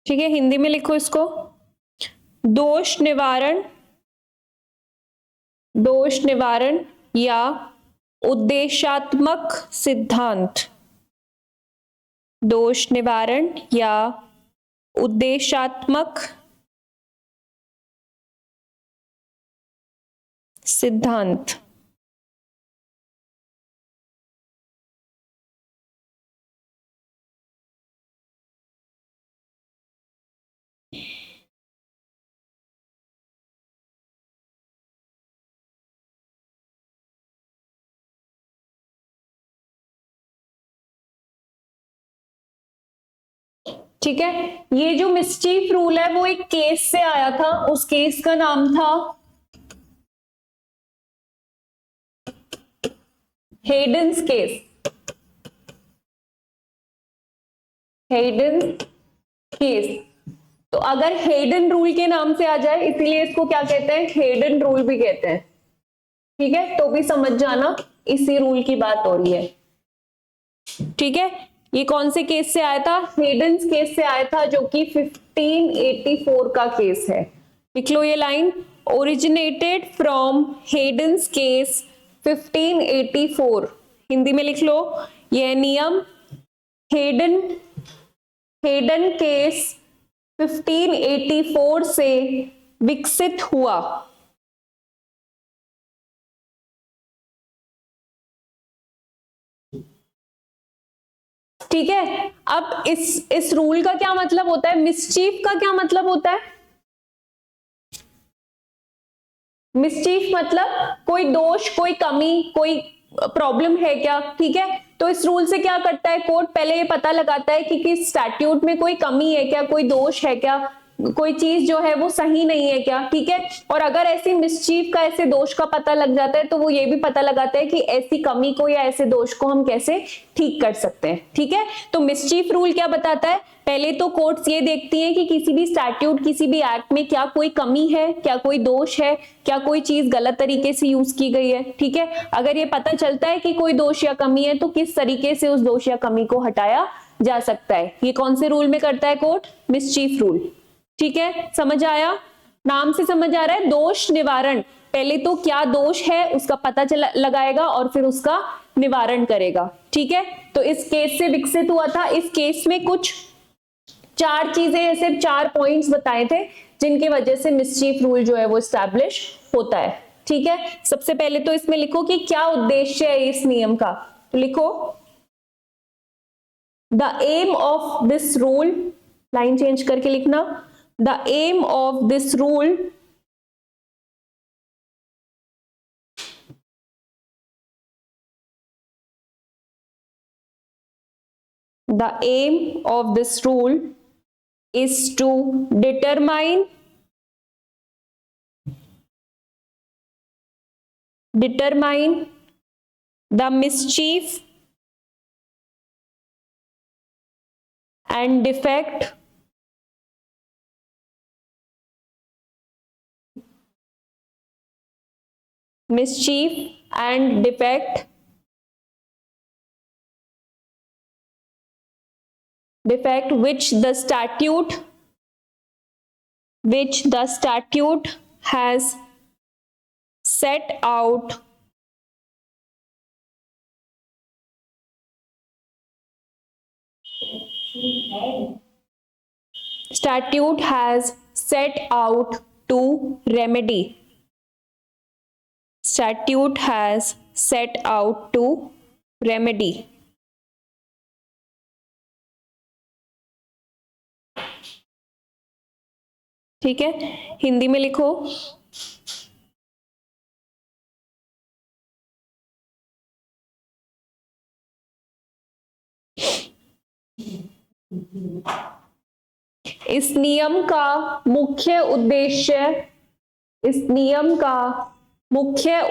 ठीक है, हिंदी में लिखो इसको। दोष निवारण, दोष निवारण या उद्देशात्मक सिद्धांत, दोष निवारण या उद्देशात्मक सिद्धांत। ठीक है, ये जो मिसचीफ रूल है वो एक केस से आया था, उस केस का नाम था हेडन्स केस। Hayden case. तो अगर हेडन रूल के नाम से आ जाए, इसीलिए इसको क्या कहते हैं, हेडन रूल भी कहते हैं। ठीक है, तो भी समझ जाना इसी रूल की बात हो रही है। ठीक है, ये कौन से केस से आया था, हेडन्स केस से आया था, जो कि 1584 का केस है। लिख लो ये line, originated from Heydon's case 1584। Hindi में लिख लो, यह नियम हेडन केस 1584 से विकसित हुआ। ठीक है, अब इस रूल का क्या मतलब होता है, मिसचीफ का क्या मतलब होता है। मिसचीफ मतलब कोई दोष, कोई कमी, कोई प्रॉब्लम है क्या। ठीक है, तो इस रूल से क्या करता है कोर्ट, पहले ये पता लगाता है कि किस स्टैट्यूट में कोई कमी है क्या, कोई दोष है क्या, कोई चीज जो है वो सही नहीं है क्या। ठीक है, और अगर ऐसी मिसचीफ का, ऐसे दोष का पता लग जाता है, तो वो ये भी पता लगाता है कि ऐसी कमी को या ऐसे दोष को हम कैसे ठीक कर सकते हैं। ठीक है, तो मिसचीफ रूल क्या बताता है, पहले तो कोर्ट्स ये देखती हैं कि किसी भी स्टैट्यूट, किसी भी एक्ट में क्या कोई कमी है, क्या कोई दोष है, क्या कोई चीज गलत तरीके से यूज की गई है। ठीक है, अगर ये पता चलता है कि कोई दोष या कमी है, तो किस तरीके से उस दोष या कमी को हटाया जा सकता है। ये कौन से रूल में करता है कोर्ट, मिसचीफ रूल। ठीक है, समझ आया, नाम से समझ आ रहा है, दोष निवारण। पहले तो क्या दोष है उसका पता लगाएगा और फिर उसका निवारण करेगा। ठीक है, तो इस केस से विकसित हुआ था। इस केस में कुछ 4 चीजें ऐसे 4 पॉइंट्स बताए थे जिनकी वजह से मिसचीफ रूल जो है वो स्टैब्लिश होता है। ठीक है, सबसे पहले तो इसमें लिखो कि क्या उद्देश्य है इस नियम का। तो लिखो, the aim of this rule, line change करके लिखना, the aim of this rule the aim of this rule is to determine the mischief and defect which the statute has set out to remedy. Statute has set out to remedy. ठीक है, हिंदी में लिखो, इस नियम का मुख्य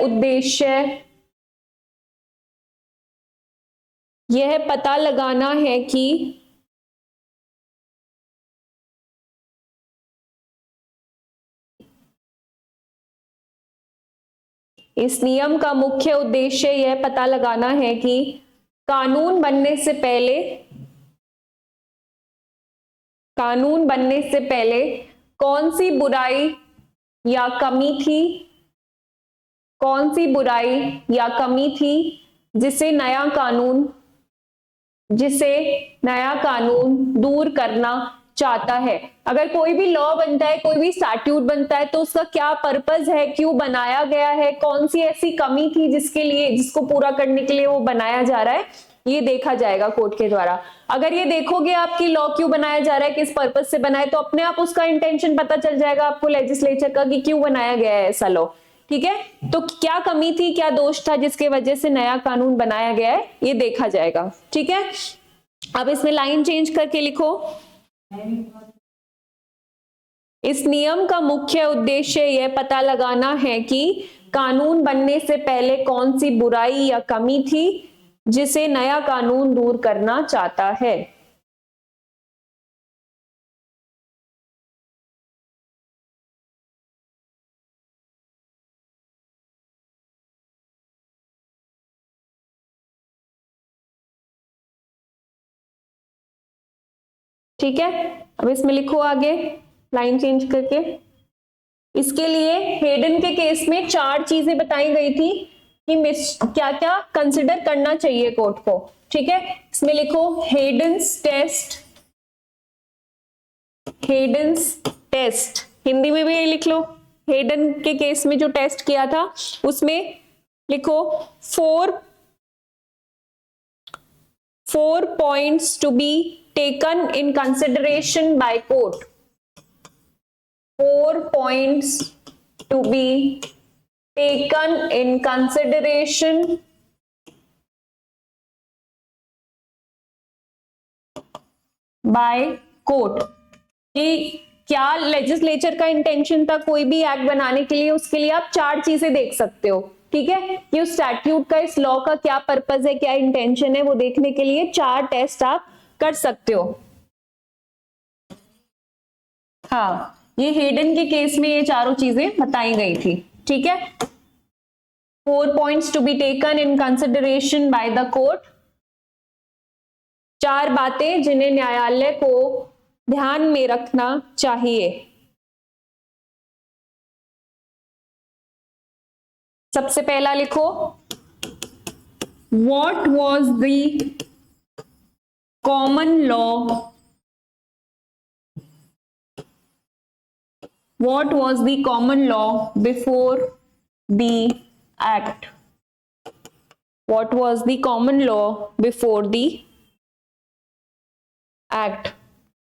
उद्देश्य यह पता लगाना है कि इस नियम का मुख्य उद्देश्य यह पता लगाना है कि कानून बनने से पहले कौन सी बुराई या कमी थी जिसे नया कानून दूर करना चाहता है। अगर कोई भी लॉ बनता है, कोई भी स्टैट्यूट बनता है, तो उसका क्या पर्पस है, क्यों बनाया गया है, कौन सी ऐसी कमी थी जिसको पूरा करने के लिए वो बनाया जा रहा है, ये देखा जाएगा कोर्ट के द्वारा। अगर ये देखोगे आपकी लॉ क्यों बनाया जा रहा है, किस पर्पस से बनाया, तो अपने आप उसका इंटेंशन पता चल जाएगा आपको लेजिस्लेचर का कि क्यों बनाया गया है ऐसा लॉ। ठीक है, तो क्या कमी थी, क्या दोष था जिसके वजह से नया कानून बनाया गया है, ये देखा जाएगा। ठीक है, अब इसमें लाइन चेंज करके लिखो। इस नियम का मुख्य उद्देश्य यह पता लगाना है कि कानून बनने से पहले कौन सी बुराई या कमी थी जिसे नया कानून दूर करना चाहता है। ठीक है, अब इसमें लिखो आगे लाइन चेंज करके। इसके लिए हेडन के केस में 4 चीजें बताई गई थी कि क्या क्या कंसिडर करना चाहिए कोर्ट को। ठीक है, इसमें लिखो हेडन्स टेस्ट, हिंदी में भी लिख लो। हेडन के केस में जो टेस्ट किया था उसमें लिखो 4 points to be taken in consideration by court. 4 points to be taken in consideration by court. कि क्या लेजिस्लेचर का इंटेंशन था कोई भी एक्ट बनाने के लिए, उसके लिए आप 4 चीजें देख सकते हो। ठीक है, कि उस स्टैट्यूट का, इस लॉ का क्या पर्पस है, क्या इंटेंशन है, वो देखने के लिए 4 टेस्ट आप कर सकते हो। हाँ, ये हेडन के केस में ये चारों चीजें बताई गई थी। ठीक है, 4 points to be taken in consideration by the court, 4 बातें जिन्हें न्यायालय को ध्यान में रखना चाहिए। सबसे पहला लिखो, What was the common law? What was the common law before the act? What was the common law before the act?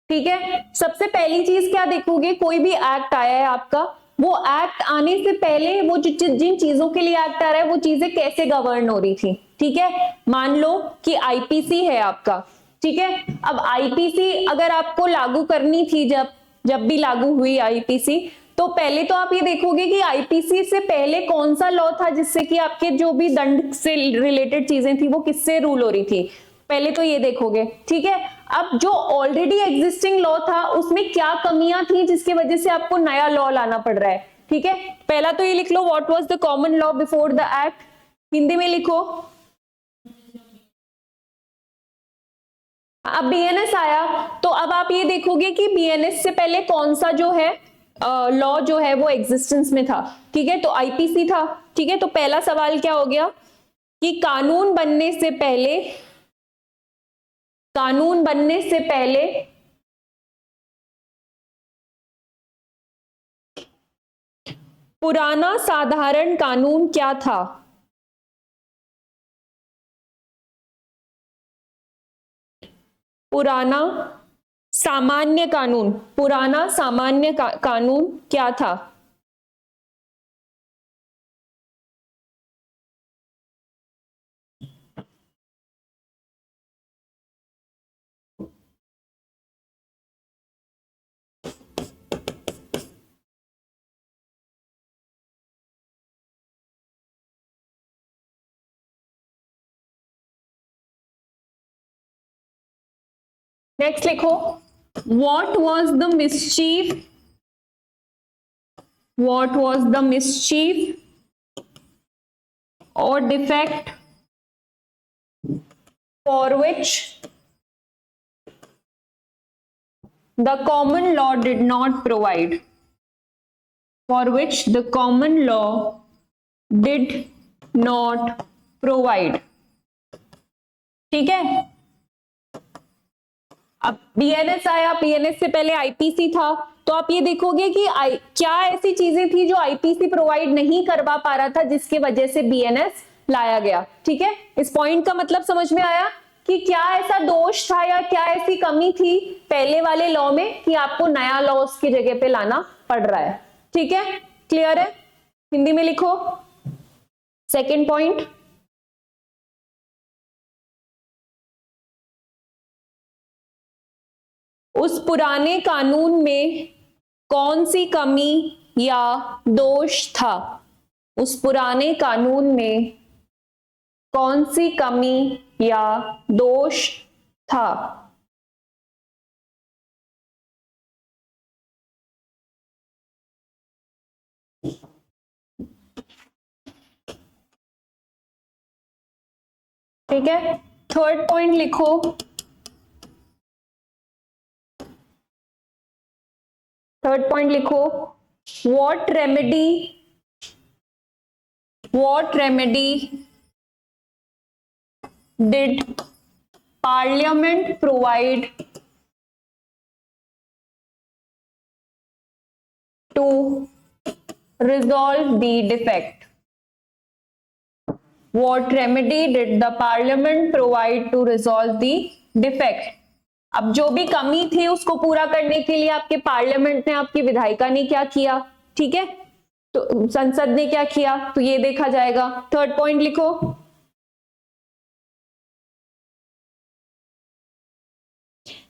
ठीक है, सबसे पहली चीज क्या देखोगे, कोई भी एक्ट आया है आपका, वो एक्ट आने से पहले वो जिन चीजों के लिए एक्ट आ रहा है वो चीजें कैसे गवर्न हो रही थी। ठीक है, मान लो कि आईपीसी है आपका। ठीक है, अब आईपीसी अगर आपको लागू करनी थी, जब भी लागू हुई आईपीसी, तो पहले तो आप ये देखोगे कि आईपीसी से पहले कौन सा लॉ था जिससे कि आपके जो भी दंड से रिलेटेड चीजें थी वो किससे रूल हो रही थी, पहले तो ये देखोगे। ठीक है, अब जो ऑलरेडी एग्जिस्टिंग लॉ था उसमें क्या कमियां थी जिसकी वजह से आपको नया लॉ लाना पड़ रहा है। ठीक है, पहला तो ये लिख लो, what was the common law before the act, Hindi में लिखो। अब बीएनएस आया, तो अब आप ये देखोगे कि बीएनएस से पहले कौन सा जो है लॉ जो है वो एग्जिस्टेंस में था। ठीक है, तो आईपीसी था। ठीक है, तो पहला सवाल क्या हो गया कि कानून बनने से पहले पुराना साधारण कानून क्या था। पुराना सामान्य कानून क्या था। नेक्स्ट लिखो, what was the mischief or defect for which the common law did not provide, for which the common law did not provide। ठीक है, अब बीएनएस आया, बीएनएस से पहले आईपीसी था, तो आप ये देखोगे कि क्या ऐसी चीजें थी जो आईपीसी प्रोवाइड नहीं करवा पा रहा था जिसकी वजह से बीएनएस लाया गया। ठीक है, इस पॉइंट का मतलब समझ में आया कि क्या ऐसा दोष था या क्या ऐसी कमी थी पहले वाले लॉ में कि आपको नया लॉ उसकी जगह पे लाना पड़ रहा है। ठीक है, क्लियर है? हिंदी में लिखो सेकेंड पॉइंट। उस पुराने कानून में कौन सी कमी या दोष था? उस पुराने कानून में कौन सी कमी या दोष था? ठीक है, थर्ड पॉइंट लिखो। थर्ड पॉइंट लिखो, what remedy did parliament provide to resolve the defect? What remedy did the parliament provide to resolve the defect? अब जो भी कमी थी उसको पूरा करने के लिए आपके पार्लियामेंट ने, आपकी विधायिका ने क्या किया? ठीक है, तो संसद ने क्या किया, तो ये देखा जाएगा। थर्ड पॉइंट लिखो,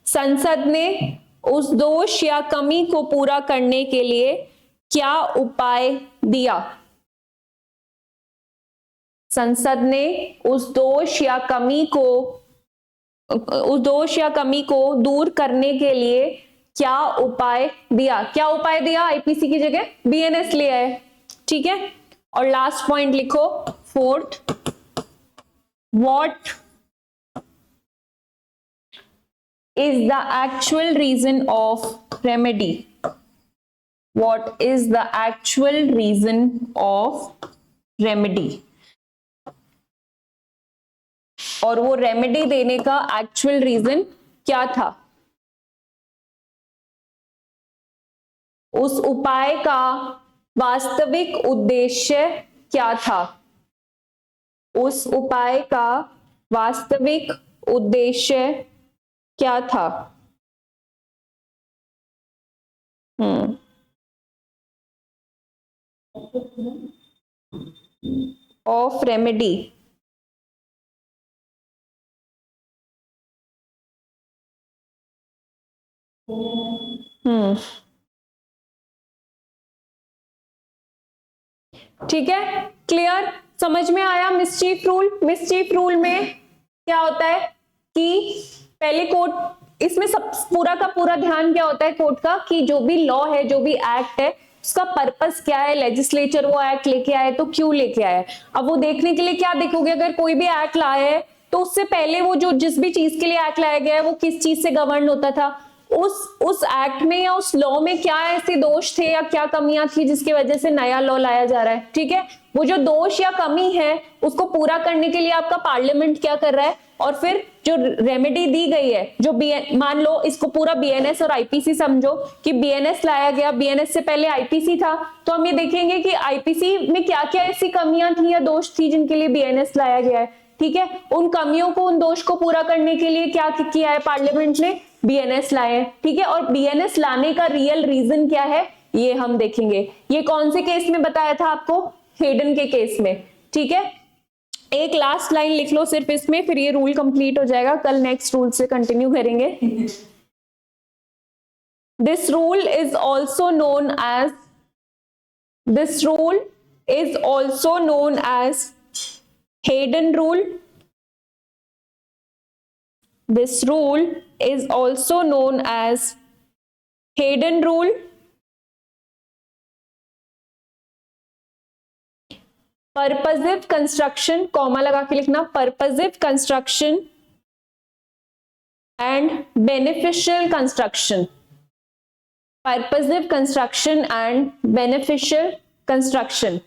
संसद ने उस दोष या कमी को पूरा करने के लिए क्या उपाय दिया? संसद ने उस दोष या कमी को दूर करने के लिए क्या उपाय दिया? क्या उपाय दिया? आईपीसी की जगह बीएनएस ले आए। ठीक है, और लास्ट पॉइंट लिखो fourth, what is the actual reason of remedy? What is the actual reason of remedy? और वो रेमेडी देने का एक्चुअल रीजन क्या था? उस उपाय का वास्तविक उद्देश्य क्या था? उस उपाय का वास्तविक उद्देश्य क्या था? Of remedy. ठीक है, क्लियर? समझ में आया मिसचीफ रूल? मिसचीफ रूल में क्या होता है कि पहले कोर्ट, इसमें सब पूरा का पूरा ध्यान क्या होता है कोर्ट का, कि जो भी लॉ है, जो भी एक्ट है, उसका पर्पस क्या है, लेजिस्लेचर वो एक्ट लेके आए तो क्यों लेके आए। अब वो देखने के लिए क्या देखोगे, अगर कोई भी एक्ट लाया है तो उससे पहले वो जो जिस भी चीज के लिए एक्ट लाया गया है वो किस चीज से गवर्न होता था, उस एक्ट में या उस लॉ में क्या ऐसे दोष थे या क्या कमियां थी जिसकी वजह से नया लॉ लाया जा रहा है। ठीक है, वो जो दोष या कमी है उसको पूरा करने के लिए आपका पार्लियामेंट क्या कर रहा है, और फिर जो रेमेडी दी गई है, जो मान लो इसको पूरा बीएनएस और आईपीसी समझो कि बीएनएस लाया गया, बीएनएस से पहले आईपीसी था, तो हम ये देखेंगे कि आईपीसी में क्या क्या ऐसी कमियां थी या दोष थी जिनके लिए बीएनएस लाया गया है। ठीक है, उन कमियों को, उन दोष को पूरा करने के लिए क्या किया है पार्लियामेंट ने? बीएनएस लाए। ठीक है, और बीएनएस लाने का रियल रीजन क्या है ये हम देखेंगे। ये कौन से केस में बताया था आपको? हेडन के केस में। ठीक है, एक लास्ट लाइन लिख लो सिर्फ इसमें, फिर ये रूल कंप्लीट हो जाएगा, कल नेक्स्ट रूल से कंटिन्यू करेंगे। This rule is also known as, this rule is also known as Hayden rule. This rule is also known as Hayden rule, purposive construction, comma लगा के लिखना, purposive construction and beneficial construction, purposive construction and beneficial construction.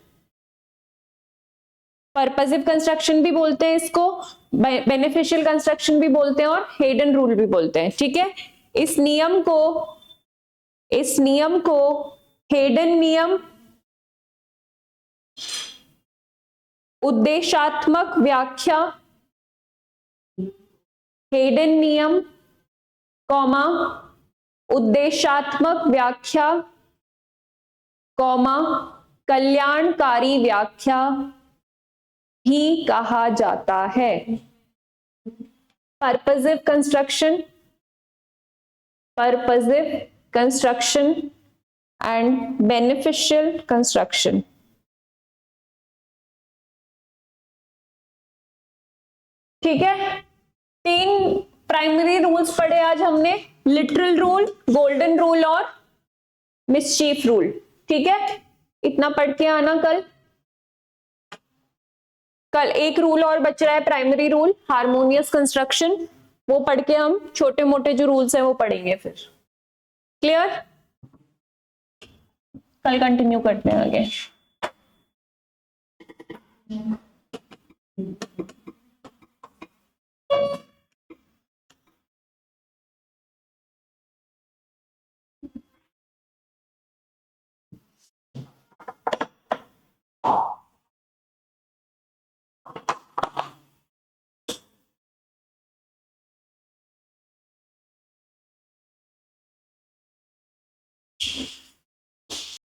Purposive construction भी बोलते हैं इसको, beneficial construction भी बोलते हैं और हेडन रूल भी बोलते हैं, ठीक है। इस नियम को हेडन नियम, उद्देशात्मक व्याख्या, हेडन नियम कॉमा उद्देशात्मक व्याख्या कॉमा कल्याणकारी व्याख्या भी कहा जाता है। Purposive construction and beneficial construction. ठीक है, 3 प्राइमरी रूल्स पढ़े आज हमने, लिटरल रूल, गोल्डन रूल और मिसचीफ रूल। ठीक है, इतना पढ़ के आना। कल एक रूल और बच रहा है, प्राइमरी रूल, हार्मोनियस कंस्ट्रक्शन, वो पढ़ के हम छोटे मोटे जो रूल्स हैं वो पढ़ेंगे फिर। क्लियर? कल कंटिन्यू करते हैं आगे।